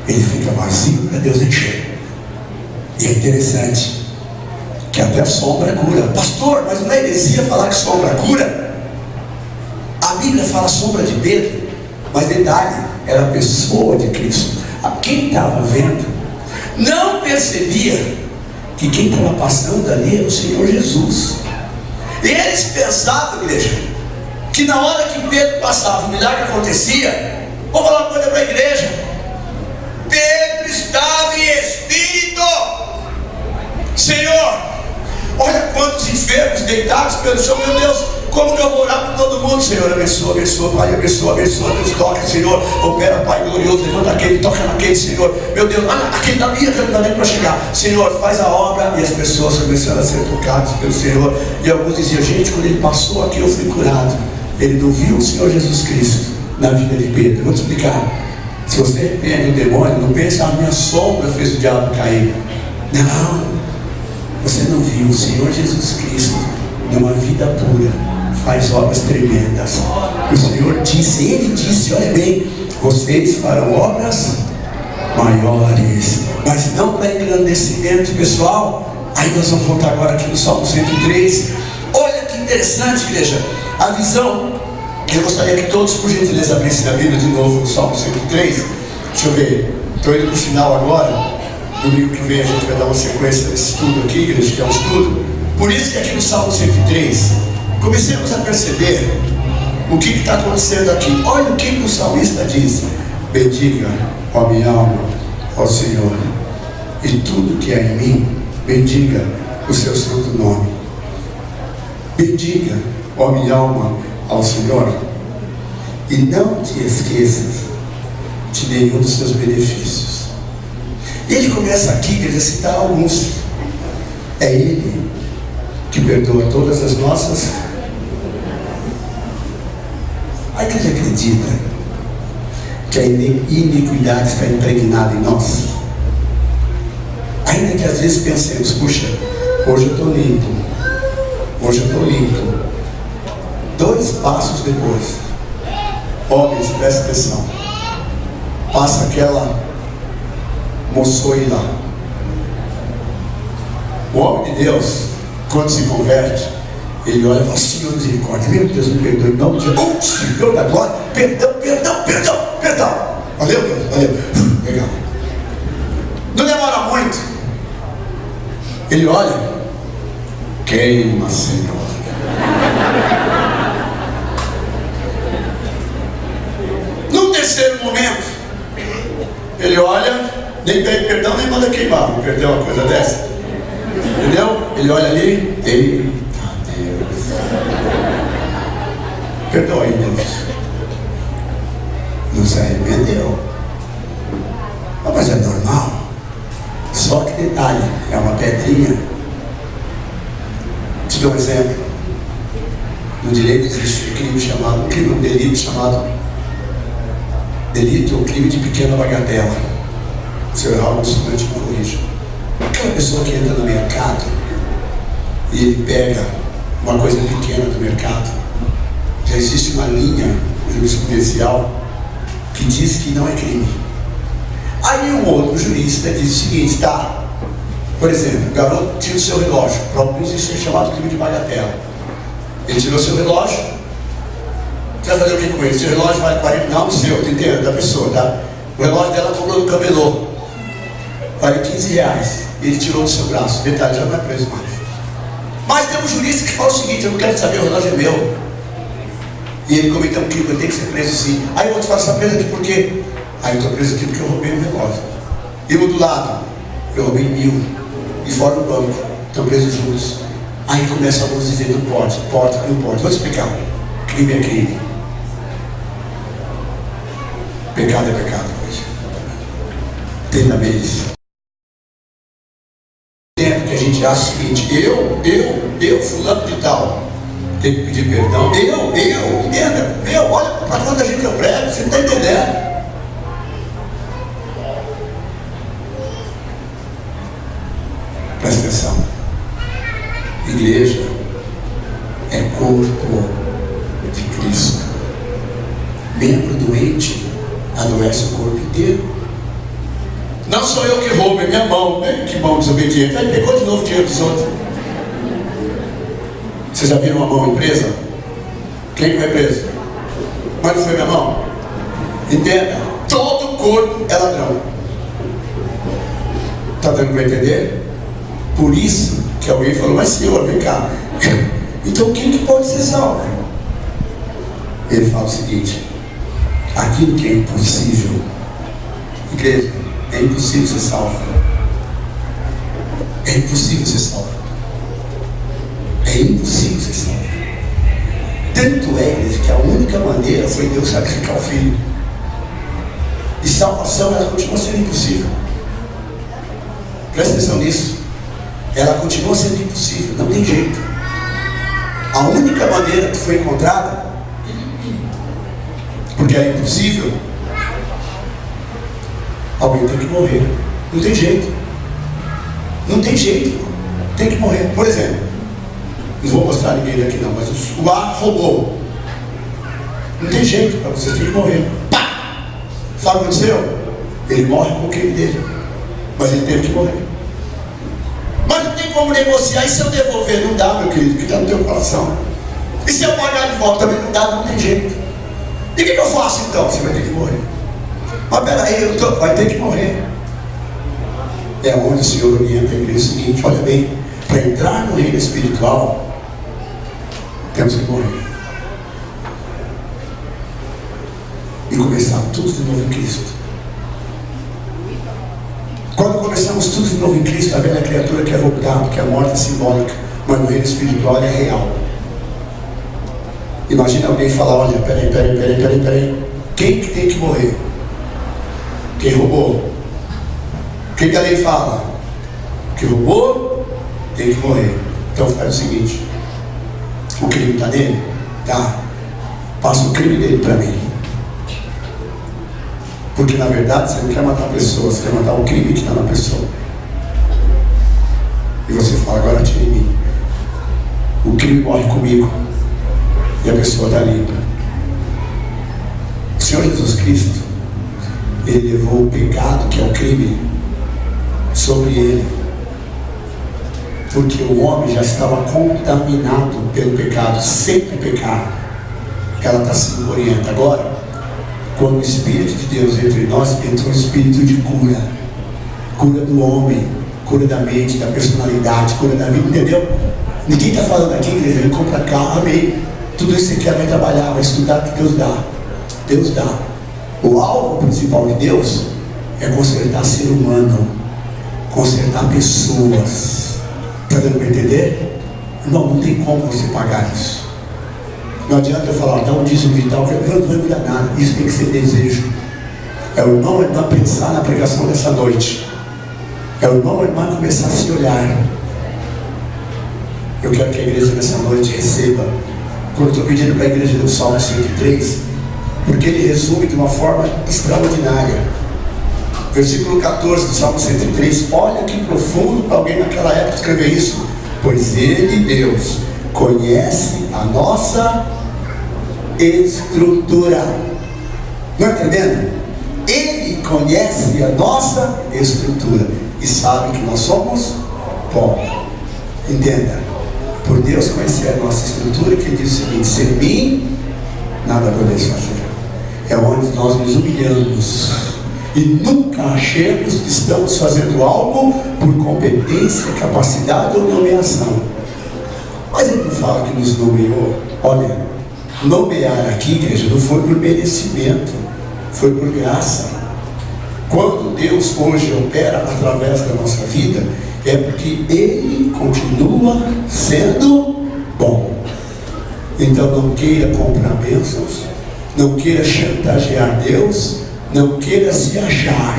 Ele fica vazio para Deus encher. E é interessante que até a sombra cura. Pastor, mas não é heresia falar que sombra cura? A Bíblia fala sombra de Pedro, mas detalhe, era a pessoa de Cristo. Quem estava vendo não percebia que quem estava passando ali era o Senhor Jesus. E eles pensavam, igreja, que na hora que Pedro passava, o milagre acontecia. Vou falar uma coisa para a igreja: Pedro estava em espírito. Senhor, olha quantos enfermos deitados pelo chão. Meu Deus, como que eu vou orar por todo mundo? Senhor, abençoa, abençoa, Pai, abençoa, abençoa. Deus toca, Senhor, opera, Pai glorioso, levanta aquele, toca naquele, Senhor. Meu Deus, aquele da minha, que não dá nem para chegar. Senhor, faz a obra. E as pessoas começaram a ser tocadas pelo Senhor. E alguns diziam: gente, quando ele passou aqui eu fui curado. Ele não viu o Senhor Jesus Cristo na vida de Pedro. Eu vou te explicar. Se você repreende o demônio, não pensa: a minha sombra fez o diabo cair. Não, você não viu o Senhor Jesus Cristo numa vida pura, faz obras tremendas. O Senhor disse, Ele disse, olha bem: vocês farão obras maiores. Mas não para engrandecimento pessoal. Aí nós vamos voltar agora aqui no Salmo 103. Olha que interessante, igreja, a visão. Eu gostaria que todos, por gentileza, abrissem a Bíblia de novo no Salmo 103. Deixa eu ver, estou indo para o final agora. Domingo que vem a gente vai dar uma sequência desse estudo aqui, igreja, que é um estudo. Por isso que aqui no Salmo 103, comecemos a perceber o que está acontecendo aqui. Olha o que o salmista diz: bendiga, ó minha alma, ao Senhor, e tudo que é em mim, bendiga o seu santo nome. Bendiga, ó minha alma, ao Senhor, e não te esqueças de nenhum dos seus benefícios. Ele começa aqui a citar alguns. É Ele que perdoa todas as nossas. A igreja acredita que a iniquidade está impregnada em nós. Ainda que às vezes pensemos: puxa, hoje eu estou limpo, hoje eu estou limpo. 2 passos depois, homens, presta atenção, passa aquela moçoila. O homem de Deus, quando se converte, ele olha e fala: Senhor, misericórdia, meu Deus, me perdoe, não me perdoe, Senhor da glória, perdão. Valeu, Deus, valeu. Legal. Não demora muito. Ele olha: queima, Senhor. No terceiro momento, ele olha, nem pede perdão, nem manda queimar. O perdão é uma coisa dessa. Entendeu? Ele olha ali: eita Deus, perdoe, Deus. Não se arrependeu. Mas é normal. Só que detalhe, é uma pedrinha. te dar um exemplo. No direito existe um delito chamado delito ou crime de pequena bagatela. Se eu errar, o estudante me corrija. Aquela pessoa que entra no mercado e ele pega uma coisa pequena do mercado, já existe uma linha jurisprudencial que diz que não é crime. Aí um outro jurista diz o seguinte, tá, por exemplo, o garoto tira o seu relógio, para alguns isso é chamado crime de bagatela. Ele tirou seu relógio, você vai fazer o que com ele? Seu relógio vale 40, não o seu, tá entendendo? Da pessoa, tá? O relógio dela comprou no camelô, vale 15 reais, ele tirou do seu braço, detalhe, já não é preso mais. Mas tem um jurista que fala o seguinte, eu não quero saber, o relógio é meu. E ele comenta um crime, eu tenho que ser preso sim. Aí o outro fala, você está preso aqui por quê? Aí eu estou preso aqui porque eu roubei um relógio. E o do lado, eu roubei 1.000. E fora do banco, estão presos juntos. Aí começa a luz dizer, não pode, não pode. Vou te explicar. Crime é crime. Pecado é pecado. Entenda bem isso. Tempo que a gente acha o seguinte, eu, fulano de tal, tem que pedir perdão. Entenda, olha para quanta gente eu prego, você não está entendendo. Presta atenção. Igreja é corpo de Cristo. Membro doente adoece o corpo inteiro. Não sou eu que roubo, é minha mão. Que mão desobediente. Aí pegou de novo o dinheiro dos outros. Vocês já viram uma mão presa? Quem foi preso? Mas não foi minha mão? Entenda, todo corpo é ladrão. Está dando para entender? Por isso que alguém falou, mas senhor, vem cá. Então quem que pode ser salvo? Ele fala o seguinte, aquilo que é impossível, igreja, é impossível ser salvo. É impossível ser salvo. É impossível ser salvo. Tanto é que a única maneira foi Deus sacrificar o Filho. E salvação, ela continua sendo impossível. Presta atenção nisso. Ela continua sendo impossível, não tem jeito. A única maneira que foi encontrada, porque é impossível, alguém tem que morrer. Não tem jeito. Não tem jeito. Tem que morrer. Por exemplo, não vou mostrar ninguém aqui não, mas o A roubou. Não tem jeito para vocês, tem que morrer. Pá! Sabe o que aconteceu? Ele morre com o crime dele. Mas ele teve que morrer. Mas não tem como negociar. E se eu devolver? Não dá, meu querido, que está no teu coração. E se eu pagar de volta também não dá, não tem jeito. E o que eu faço então? Você vai ter que morrer. Mas peraí, vai ter que morrer. É onde o Senhor orienta a igreja o seguinte, olha bem, para entrar no reino espiritual, temos que morrer. E começar tudo de novo em Cristo. Quando começamos tudo de novo em Cristo, a velha criatura quer voltar, porque a morte é simbólica, mas no reino espiritual é real. Imagina alguém falar, olha, peraí. Quem que tem que morrer? Quem roubou? O que a lei fala? Que roubou, tem que morrer. Então faz o seguinte, o crime está nele? Tá. Passa o crime dele para mim. Porque na verdade você não quer matar pessoas, você quer matar o crime que está na pessoa. E você fala, agora tira em mim. O crime morre comigo. E a pessoa está limpa. O Senhor Jesus Cristo, Ele levou o pecado, que é o crime, sobre Ele. Porque o homem já estava contaminado pelo pecado, sempre pecar. Ela está se orienta. Agora, quando o Espírito de Deus entra em nós, entra um espírito de cura. Cura do homem, cura da mente, da personalidade, cura da vida, entendeu? Ninguém está falando aqui, igreja, ele compra carro, amém. Tudo isso aqui vai trabalhar, vai estudar, que Deus dá. Deus dá. O alvo principal de Deus é consertar ser humano, consertar pessoas. Está dando para entender? Não tem como você pagar isso. Não adianta eu falar, dá um dízimo e tal, não vai mudar nada. Isso tem que ser desejo. É o irmão e a irmã pensar na pregação dessa noite. É o irmão e a irmã começar a se olhar. Eu quero que a igreja nessa noite receba, quando eu estou pedindo para a igreja do Salmo 103, porque ele resume de uma forma extraordinária. Versículo 14 do Salmo 103, olha que profundo para alguém naquela época escrever isso. Pois ele, Deus, conhece a nossa estrutura. Não está entendendo? Ele conhece a nossa estrutura e sabe que nós somos pó. Entenda, por Deus conhecer a nossa estrutura, que ele diz o seguinte: sem mim nada podeis fazer. É onde nós nos humilhamos e nunca achemos que estamos fazendo algo por competência, capacidade ou nomeação. Mas ele não fala que nos nomeou. Olha, nomear aqui, igreja, não foi por merecimento, foi por graça. Quando Deus hoje opera através da nossa vida, é porque Ele continua sendo bom. Então não queira comprar bênçãos, não queira chantagear Deus, não queira se achar.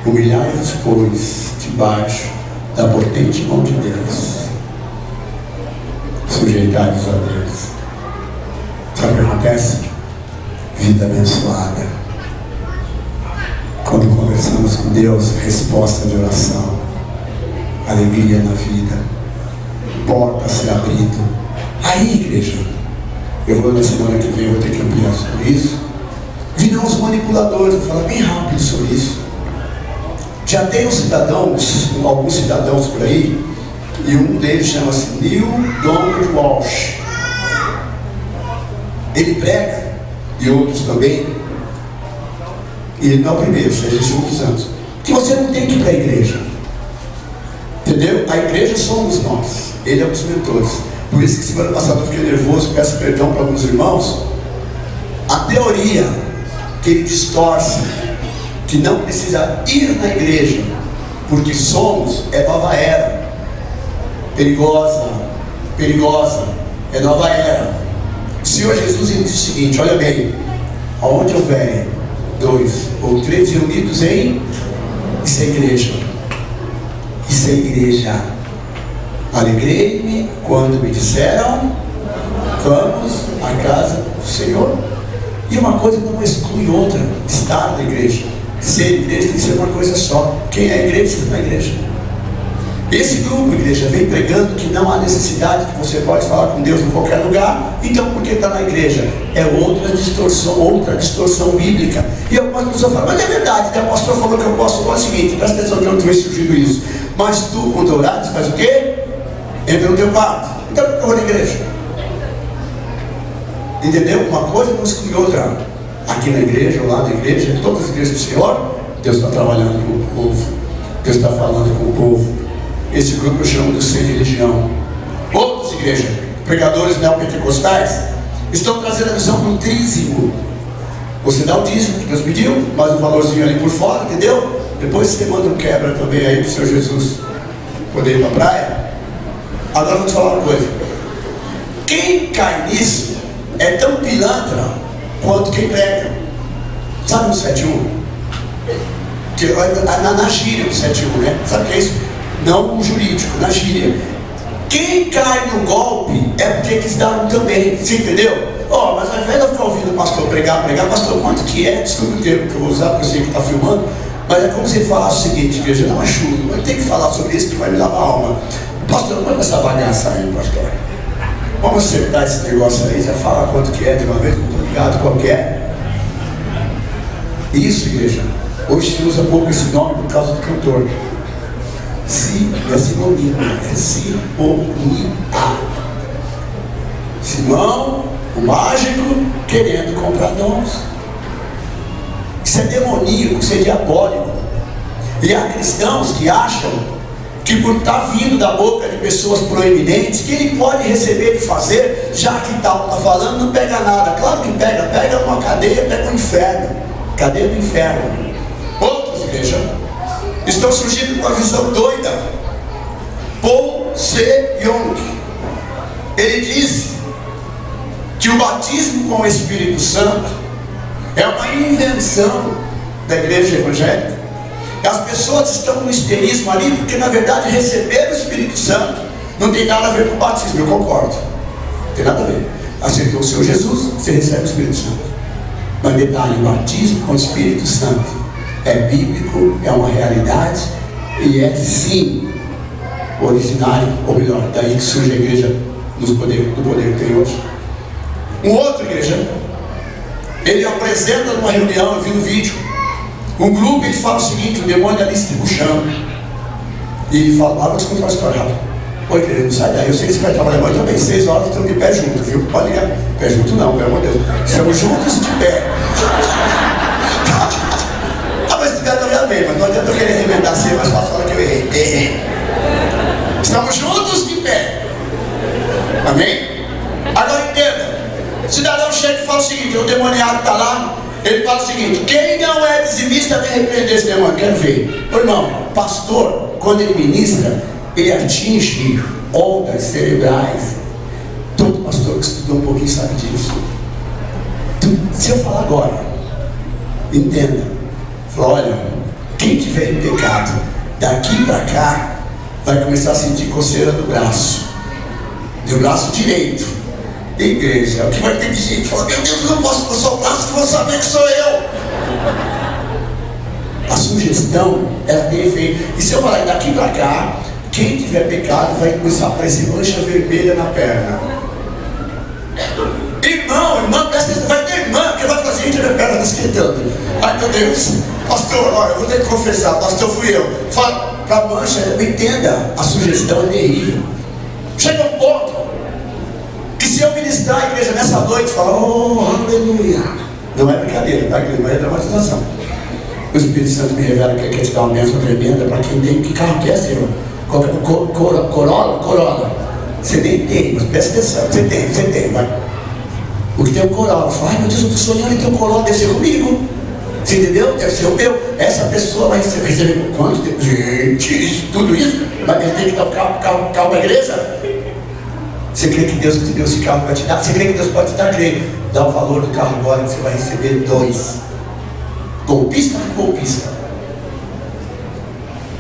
Humilhai-vos, pois, debaixo da potente mão de Deus. Sujeitai-vos a Deus. Sabe o que acontece? Vida abençoada. Quando conversamos com Deus, resposta de oração, alegria na vida, porta se abrindo. Aí, igreja, eu vou na semana que vem, vou ter que ampliar sobre isso. Virão os manipuladores, vou falar bem rápido sobre isso. Já tem alguns cidadãos por aí, e um deles chama-se Neil Donald Walsh. Ele prega, e outros também, e ele não é o primeiro, já existe muitos anos, que você não tem que ir para a igreja. Entendeu? A igreja somos nós, ele é um dos mentores. Por isso que semana passada eu fiquei nervoso, peço perdão para alguns irmãos. A teoria que ele distorce, que não precisa ir na igreja, porque somos, é nova era. Perigosa, é nova era. O Senhor Jesus disse o seguinte: olha bem, aonde houver 2 ou 3 reunidos em, isso é igreja. Isso é igreja. Alegrei-me quando me disseram: vamos à casa do Senhor. E uma coisa não exclui outra. Estar na igreja, ser igreja, tem que ser uma coisa só. Quem é igreja está na igreja. Esse grupo, igreja, vem pregando que não há necessidade, que você pode falar com Deus em qualquer lugar. Então por que está na igreja? É outra distorção bíblica. E algumas pessoas falam: mas é verdade, o pastor falou que eu posso falar o seguinte, presta atenção que eu não tenho surgido isso. Mas tu, quando orares, faz o quê? Entra no teu quarto. Então por que eu vou na igreja? Entendeu? Uma coisa não exclui outra. Aqui na igreja, ou lá na igreja, em todas as igrejas do Senhor, Deus está trabalhando com o povo. Deus está falando com o povo. Esse grupo eu chamo de sem religião. Outras igrejas, pregadores neopentecostais, estão trazendo a visão do dízimo. Você dá o dízimo que Deus pediu, mais um valorzinho ali por fora, entendeu? Depois você manda um quebra também aí para o Senhor Jesus poder ir para a praia. Agora eu vou te falar uma coisa: quem cai nisso é tão pilantra quanto quem prega. Sabe o 71? Na gíria o 71, né? Sabe o que é isso? Não o jurídico, na gíria. Quem cai no golpe é porque quis dar um também. Você entendeu? Mas ao invés de eu ficar ouvindo o pastor pregar, pastor, quanto que é? Desculpa o termo que eu vou usar, porque eu sei que está filmando. Mas é como se ele falasse o seguinte: igreja, não ajuda, mas tem que falar sobre isso que vai me lavar a alma. Pastor, manda essa bagaça aí, pastor. Vamos acertar esse negócio aí, já fala quanto que é de uma vez, muito obrigado, qual que é. Isso, igreja. Hoje se usa pouco esse nome por causa do cantor. É sinonímio, é sinonímia. Simão, o mágico, querendo comprar dons. Isso é demoníaco, isso é diabólico. E há cristãos que acham que por estar vindo da boca de pessoas proeminentes, que ele pode receber e fazer, já que tal está falando, não pega nada. Claro que pega uma cadeia, pega um inferno. Cadeia do inferno. Outros, igreja, estão surgindo com uma visão doida. Paul C. Young, ele diz que o batismo com o Espírito Santo é uma invenção da igreja evangélica, As pessoas estão no histerismo ali, porque na verdade receberam o Espírito Santo. Não tem nada a ver com o batismo, eu concordo. Não tem nada a ver. Aceitou o Senhor Jesus, você recebe o Espírito Santo. Mas detalhe, o batismo com o Espírito Santo é bíblico, é uma realidade, e é sim originário, ou melhor, daí que surge a igreja do poder que tem hoje. Um outro igreja, ele apresenta numa reunião, eu vi no vídeo, um grupo, ele fala o seguinte: o demônio ali se puxando, e ele fala, vou te contar uma história rápida. Oi, igreja, não sai daí, eu sei que você vai trabalhar amanhã também, 6 horas estamos de pé junto, viu? Pode ligar, pé junto não, pelo amor de Deus, estamos juntos de pé. Mas se tiver também amém, mas não adianta eu querer remendar assim, mas fácil falar que eu errei. Estamos juntos de pé. Amém? Agora entenda. O cidadão chega e fala o seguinte: o demoniado está lá. Ele fala o seguinte: quem não é dizimista vem repreender esse demônio. Quero ver. Ô irmão, pastor, quando ele ministra, ele atinge ondas cerebrais. Todo pastor que estudou um pouquinho sabe disso. Se eu falar agora, entenda. Fala, olha, quem tiver em pecado, daqui para cá, vai começar a sentir coceira do braço direito. Igreja, o que vai ter de gente fala: meu Deus, eu não posso passar o braço, que vou saber que sou eu. A sugestão, ela tem efeito. E se eu falar daqui para cá, quem tiver pecado vai começar a aparecer mancha vermelha na perna. Irmão, presta atenção, vai ter irmã que vai fazer: gente, a minha perna está esquentando. Ai meu Deus, pastor, olha, eu vou ter que confessar, pastor, fui eu. Fala para mancha, entenda, a sugestão é terrível. Chega um ponto que se eu ministrar a igreja nessa noite, fala: oh, aleluia. Não é brincadeira, tá, igreja? Não é dramatização. O Espírito Santo me revela que quer te dar uma bênção tremenda para quem tem. Que carro que é, Senhor? Corolla? Você nem tem, mas presta atenção. Você tem, vai. O que tem um Corolla, fala: ai meu Deus, eu estou sonhando em ter um Corolla, deve ser comigo. Você entendeu? Deve ser o meu. Essa pessoa vai receber quanto? Gente, tudo isso? Mas ele tem que dar o carro para a igreja? Você crê que Deus te deu esse carro para te dar? Você crê que Deus pode te dar? Crê. Dá o valor do carro agora, que você vai receber 2. Golpista por golpista.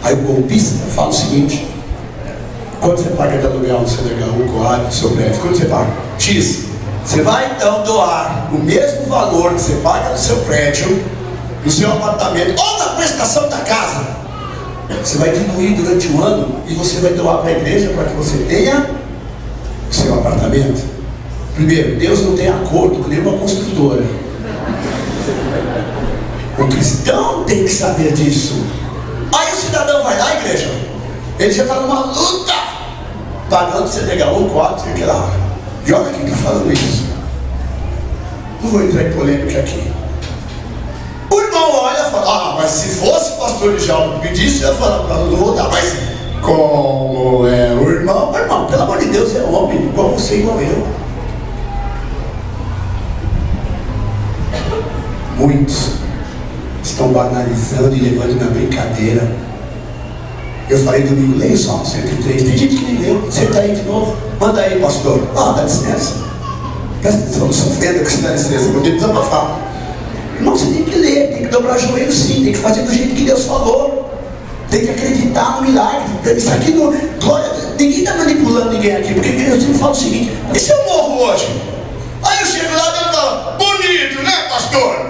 Aí o golpista fala o seguinte: quanto você paga de aluguel no seu legal, Coab, no seu prédio? Quanto você paga? X. Você vai então doar o mesmo valor que você paga no seu prédio, no seu apartamento ou na prestação da casa. Você vai diminuir durante um ano e você vai doar para a igreja para que você tenha o seu apartamento. Primeiro, Deus não tem acordo com nenhuma construtora. O cristão tem que saber disso. Aí o cidadão vai lá, igreja, ele já está numa luta, pagando CDHU 4, sei lá. E olha quem está falando isso. Não vou entrar em polêmica aqui. O irmão olha e fala: mas se fosse o pastor Djalma que pedisse, eu ia falar: não vou dar. Mas como é o irmão? Irmão, pelo amor de Deus, é homem, igual você, igual eu. Muitos estão banalizando e levando na brincadeira. Eu falei domingo: leia o Salmo 103. Tem gente que nem leu. Senta aí de novo. Manda aí, pastor. Dá licença. Presta atenção, não se ofenda com isso, dá licença. Eu tenho que desabafar. Irmão, você tem que ler, tem que dobrar o joelho sim, tem que fazer do jeito que Deus falou. Tem que acreditar no milagre. Isso aqui não. Glória, ninguém está manipulando ninguém aqui, porque Deus sempre fala o seguinte: e se eu morro hoje? Aí eu chego lá e falo: bonito, né, pastor?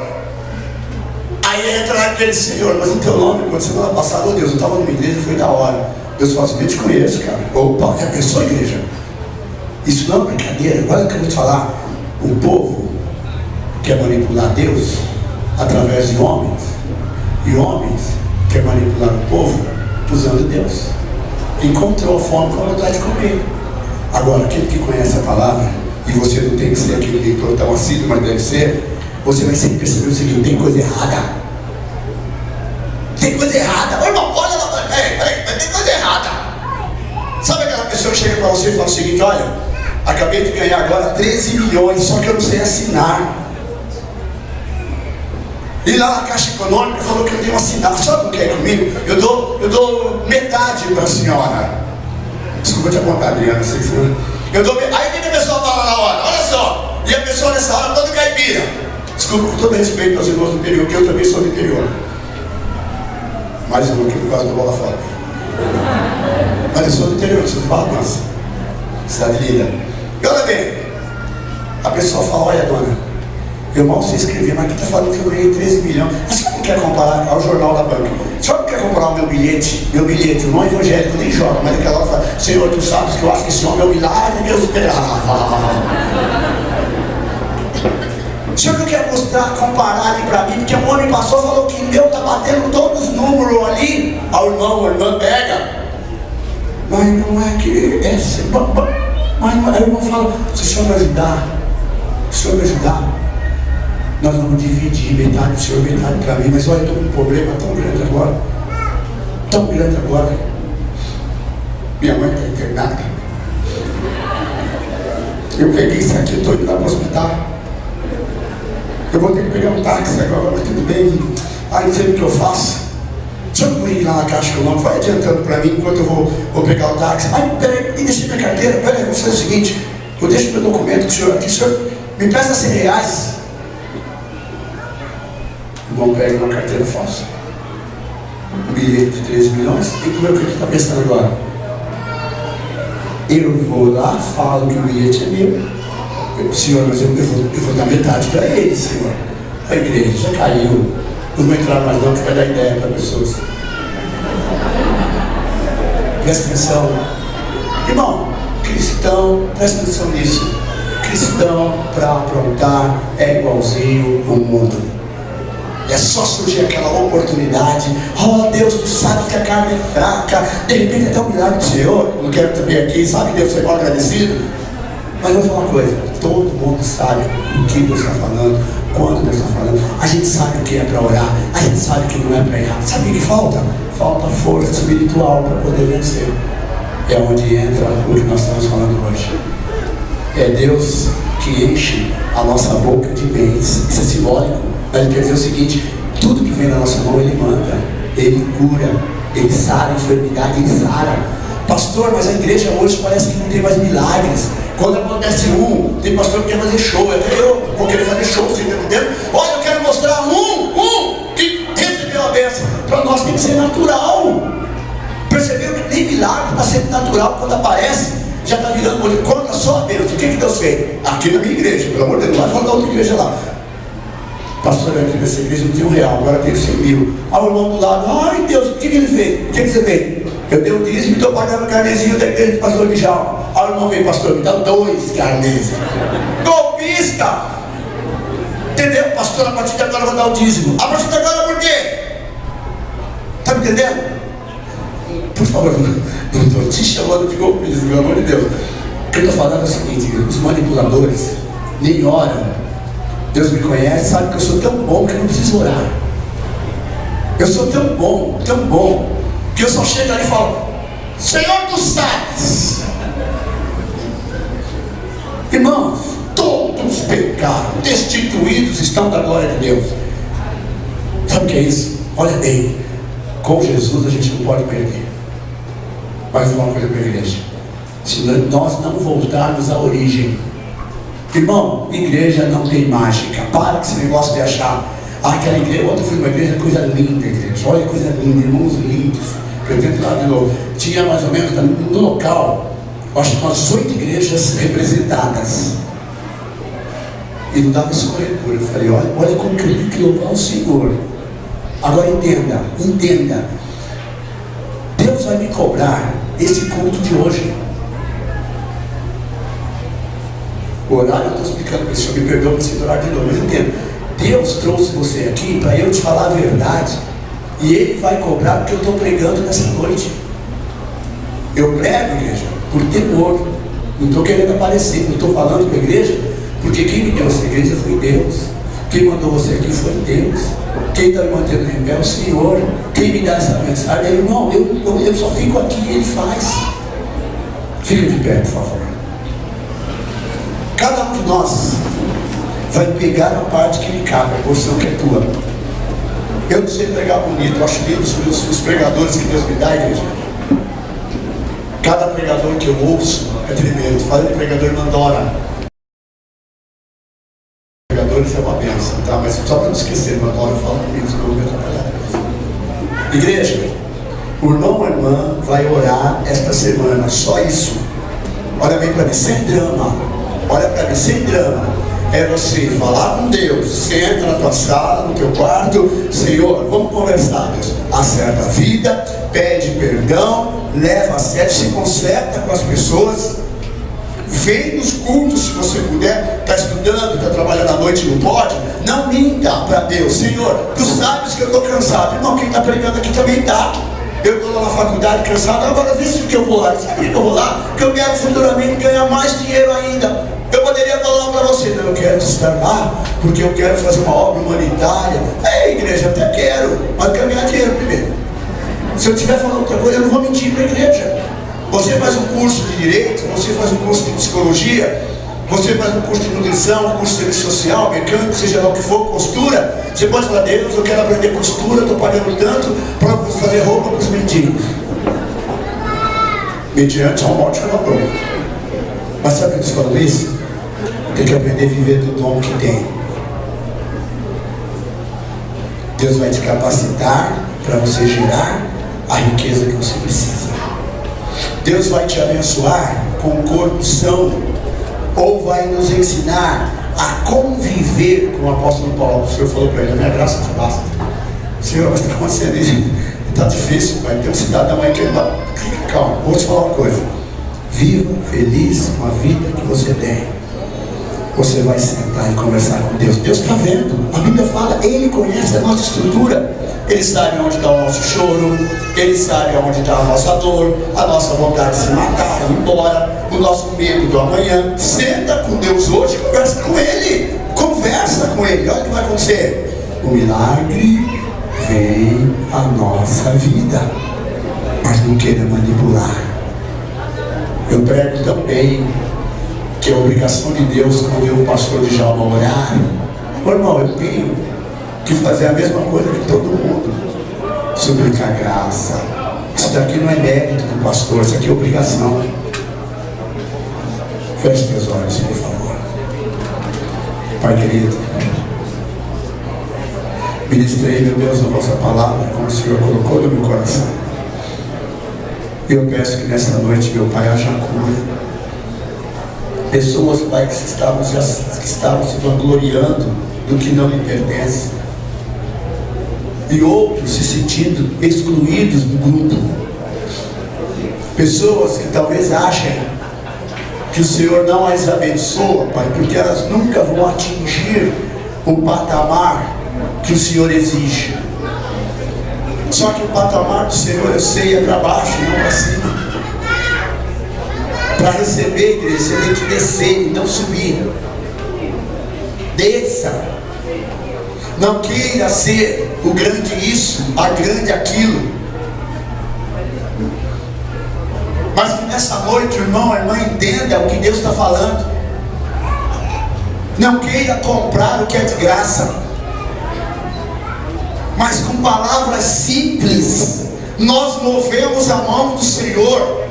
Aí entra aquele: Senhor, mas o teu nome, quando semana passada, oh Deus, eu estava numa igreja, foi da hora. Deus fala assim: eu te conheço, cara. Opa, já pensou, igreja? Isso não é brincadeira. Olha o que eu vou te falar. O povo quer manipular Deus através de homens, e homens quer manipular o povo usando Deus. Encontrou a fome com a vontade de comer. Agora, aquele que conhece a palavra, e você não tem que ser aquele leitor tão assíduo, mas deve ser, você vai sempre perceber o seguinte: tem coisa errada. Tem coisa errada. Ô irmão, olha lá, peraí, tem coisa errada. Sabe aquela pessoa que chega para você e fala o seguinte: olha, acabei de ganhar agora 13 milhões, só que eu não sei assinar. E lá na Caixa Econômica falou que eu tenho assinado. Sabe o que é comigo? Eu dou metade para a senhora. Desculpa te apontar, Adriana. Eu dou. Aí o que a pessoa fala na hora? Olha só. E a pessoa nessa hora toda caipira. Desculpa, com todo respeito aos irmãos do interior, que eu também sou do interior. Mais uma aqui por causa da bola fora. Mas eu sou do interior, sou de Barra Mansa, cidade linda. E olha bem, a pessoa fala, olha dona, eu mal sei escrever, mas aqui está falando que eu ganhei 13 milhões. A senhora não quer comparar ao jornal da banca? A senhora não quer comparar o meu bilhete, o não evangélico nem joga, mas naquela hora fala, Senhor, tu sabes que eu acho que esse homem é o milagre, Deus O senhor não quer mostrar, comparar ali para mim, porque o homem passou e falou que o meu está batendo todos os números ali. A irmã pega. Mas não é que é. Mas a irmã fala, se o senhor me ajudar, nós vamos dividir metade do senhor, metade para mim. Mas olha, eu estou com um problema tão grande agora. Minha mãe está internada. Eu peguei isso aqui, estou indo lá para o hospital. Eu vou ter que pegar um táxi agora, mas tudo bem. Aí não sei o que eu faço. Deixa eu ir lá na caixa que eu não vai adiantando para mim enquanto eu vou pegar o táxi. Ai, peraí, me deixa minha carteira. Peraí, vou fazer o seguinte: eu deixo meu documento com o senhor aqui, o senhor me presta 100 reais. O irmão pega uma carteira falsa, um bilhete de 13 milhões. E como é que ele está pensando agora? Eu vou lá, falo que o bilhete é meu. Senhor, mas eu vou dar metade para ele, senhor. A igreja já caiu. Não vou entrar mais não, que vai dar ideia para pessoas. Presta atenção. Irmão, cristão, presta atenção nisso. Cristão para aprontar é igualzinho o mundo. É só surgir aquela oportunidade. Oh Deus, tu sabe que a carne é fraca. De repente até um milagre do Senhor. Não quero também aqui, sabe Deus, ser mal agradecido. Mas eu vou falar uma coisa, todo mundo sabe o que Deus está falando, quando Deus está falando. A gente sabe o que é para orar, a gente sabe o que não é para errar. Sabe o que falta? Falta força espiritual para poder vencer. É onde entra o que nós estamos falando hoje. É Deus que enche a nossa boca de bens. Isso é simbólico. Mas ele quer dizer o seguinte: tudo que vem na nossa mão Ele manda, Ele cura, Ele sara a enfermidade, Ele sara. Pastor, mas a igreja hoje parece que não tem mais milagres. Quando acontece tem pastor que quer fazer show. Até eu vou querer fazer show, você está entendendo? Olha, eu quero mostrar que recebeu a bênção. Para nós tem que ser natural. Percebeu que nem milagre está sendo natural. Quando aparece, já está virando coisa. Conta só a bênção. O que Deus fez? Aqui na minha igreja, pelo amor de Deus, vai falar da outra igreja lá. Pastor, aqui nessa igreja não tinha R$1, agora tem 100 mil. Aí o irmão do lado, ai Deus, o que ele fez? O que você fez? Eu dei o dízimo e estou pagando o carnezinho da igreja do pastor Mijal. Aí o irmão veio, pastor, me dá 2 carnes. Golpista! Entendeu? Pastor, a partir de agora eu vou dar o dízimo. A partir de agora por quê? Está me entendendo? Por favor, não estou te chamando de golpista, pelo amor de Deus. O que eu estou falando é o seguinte: os manipuladores nem oram. Deus me conhece, sabe que eu sou tão bom que eu não preciso orar. Eu sou tão bom, que eu só chego ali e falo: Senhor, tu sabes. Irmãos, todos pecaram, destituídos estão da glória de Deus. Sabe o que é isso? Olha bem, com Jesus a gente não pode perder. Mas uma coisa para a igreja: se nós não voltarmos à origem. Irmão, igreja não tem mágica. Para com esse negócio de achar aquela igreja. Ontem eu fui numa igreja, coisa linda, igreja. Olha que coisa linda, irmãos lindos. Eu tento lá de novo. Tinha mais ou menos no local, acho que umas 8 igrejas representadas. E não dava escorredor. Eu falei: olha como que eu tenho que louvar o Senhor. Agora entenda. Deus vai me cobrar esse culto de hoje. O horário eu estou explicando para o senhor, me perdoa para você orar de novo, mas entenda. Deus trouxe você aqui para eu te falar a verdade. E Ele vai cobrar porque eu estou pregando nessa noite. Eu prego, igreja, por temor. Não estou querendo aparecer, não estou falando para a igreja, porque quem me deu essa igreja foi Deus. Quem mandou você aqui foi Deus. Quem está me mantendo em pé é o Senhor. Quem me dá essa mensagem é o irmão. Eu só fico aqui e Ele faz. Fica de pé, por favor. Cada um de nós vai pegar a parte que lhe cabe, a porção que é tua. Eu não sei pregar bonito, eu acho lindo os pregadores que Deus me dá, igreja. Cada pregador que eu ouço é tremendo. Falei de pregador Mandora. Pregadores é uma bênção, tá? Mas só para não esquecer, Mandora, fala comigo, senão eu vou me atrapalhar. Igreja, o irmão ou a irmã vai orar esta semana, só isso. Olha bem para mim, sem drama. Olha para mim, sem drama. É você falar com Deus. Você entra na tua sala, no teu quarto. Senhor, vamos conversar, Deus. Acerta a vida, pede perdão, leva a sério, se conserta com as pessoas. Vem nos cultos se você puder. Está estudando, está trabalhando à noite, não pode. Não minta para Deus. Senhor, tu sabes que eu estou cansado. Irmão, quem está pregando aqui também está. Eu estou lá na faculdade cansado. Agora deixa que eu vou lá. Sabe que eu vou lá? Porque eu quero futuramente ganhar mais dinheiro ainda. Eu poderia falar para você: não, eu quero estar lá porque eu quero fazer uma obra humanitária. Igreja, até quero, mas quero ganhar dinheiro primeiro. Se eu estiver falando outra coisa, eu não vou mentir para a igreja. Você faz um curso de direito, você faz um curso de psicologia, você faz um curso de nutrição, um curso de serviço social, mecânico, seja lá o que for, costura. Você pode falar: Deus, eu quero aprender costura, estou pagando tanto para fazer roupa para os mendigos. Mediante a morte que eu não. Mas sabe por que eu falo isso? Tem que aprender a viver do dom que tem. Deus vai te capacitar para você gerar a riqueza que você precisa. Deus vai te abençoar com um corpo são, ou vai nos ensinar a conviver com o apóstolo Paulo. O Senhor falou para ele: a minha graça te basta. Senhor, mas está acontecendo isso? Está difícil, vai ter um cidadão aí que vai. Calma, vou te falar uma coisa. Viva feliz com a vida que você tem. Você vai sentar e conversar com Deus. Deus está vendo. A Bíblia fala, Ele conhece a nossa estrutura. Ele sabe onde está o nosso choro. Ele sabe onde está a nossa dor, a nossa vontade de se matar, ir embora, o nosso medo do amanhã. Senta com Deus hoje e conversa com Ele. Conversa com Ele. Olha o que vai acontecer. O milagre vem à nossa vida, mas não queira manipular. Eu prego também que é a obrigação de Deus, quando eu, o pastor de Djalma, orar. Irmão, eu tenho que fazer a mesma coisa que todo mundo. Suplicar graça. Isso daqui não é mérito do pastor, isso aqui é obrigação. Feche teus olhos, por favor. Pai querido, ministrei, meu Deus, a vossa palavra, como o Senhor colocou no meu coração. E eu peço que nessa noite, meu Pai, haja cura. Pessoas, Pai, que estavam se vangloriando do que não lhe pertence, e outros se sentindo excluídos do grupo. Pessoas que talvez achem que o Senhor não as abençoa, Pai, porque elas nunca vão atingir o patamar que o Senhor exige. Só que o patamar do Senhor, eu sei, é para baixo, não para cima. Para receber, igreja, você tem que descer e não subir. Desça. Não queira ser o grande isso, a grande aquilo. Mas que nessa noite, o irmão, a irmã, entenda o que Deus está falando. Não queira comprar o que é de graça, mas com palavras simples nós movemos a mão do Senhor.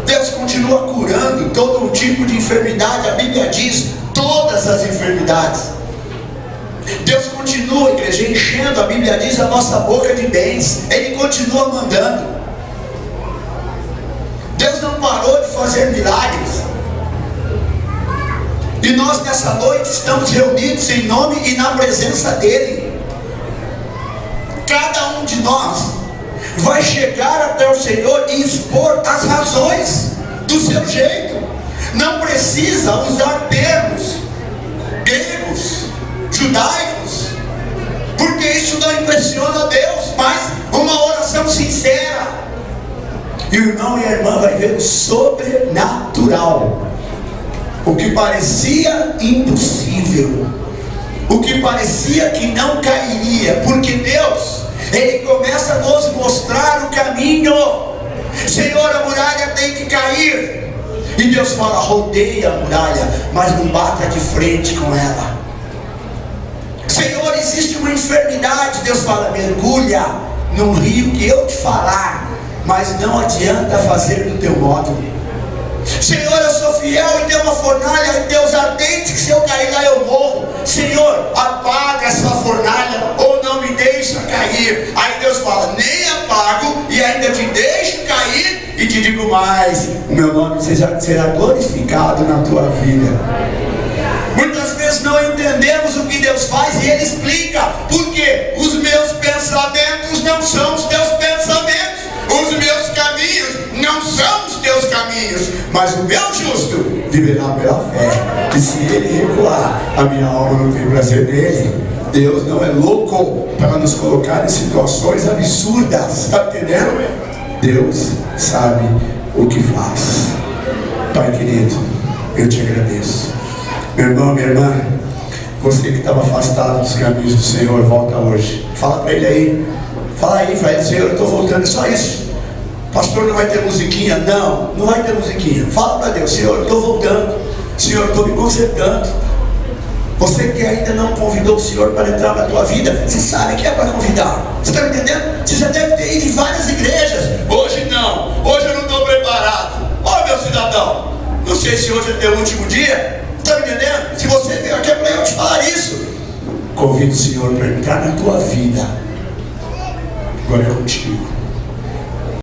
Deus continua curando todo tipo de enfermidade. A Bíblia diz todas as enfermidades. Deus continua, igreja, enchendo, a Bíblia diz, a nossa boca de bens. Ele continua mandando. Deus não parou de fazer milagres. E nós nessa noite estamos reunidos em nome e na presença dEle. Cada um de nós vai chegar até o Senhor e expor as razões do seu jeito. Não precisa usar termos gregos, judaicos, porque isso não impressiona Deus, mas uma oração sincera. E o irmão e a irmã vai ver o sobrenatural. O que parecia impossível, o que parecia que não cairia, porque Deus, Ele começa a nos mostrar o caminho. Senhor, a muralha tem que cair. E Deus fala: rodeia a muralha, mas não bata de frente com ela. Senhor, existe uma enfermidade. Deus fala: mergulha no rio que eu te falar, mas não adianta fazer do teu modo. Senhor, eu sou fiel e tenho uma fornalha, Deus, ardente, que se eu cair lá eu morro. Senhor, apaga essa fornalha ou não me deixa cair. mais o meu nome será glorificado na tua vida. Muitas vezes não entendemos o que Deus faz, e Ele explica, porque os meus pensamentos não são os teus pensamentos, os meus caminhos não são os teus caminhos, mas o meu justo viverá pela fé, e se ele recuar, a minha alma não tem prazer nele. Deus não é louco para nos colocar em situações absurdas, está entendendo? Deus sabe o que faz. Pai querido, eu te agradeço. Meu irmão, minha irmã, você que estava afastado dos caminhos do Senhor, volta hoje. Fala para ele aí. Fala aí, vai, Senhor, eu estou voltando, é só isso. Pastor, não vai ter musiquinha? Não, não vai ter musiquinha. Fala para Deus, Senhor, eu estou voltando. Senhor, eu estou me consertando. Você que ainda não convidou o Senhor para entrar na tua vida, você sabe que é para convidar. Você está me entendendo? Você já deve ter ido em várias igrejas. Hoje não, hoje eu não estou preparado. Ó, meu cidadão, não sei se hoje é teu último dia. Está me entendendo? Se você veio aqui é para eu te falar isso. Convide o Senhor para entrar na tua vida. Agora é contigo.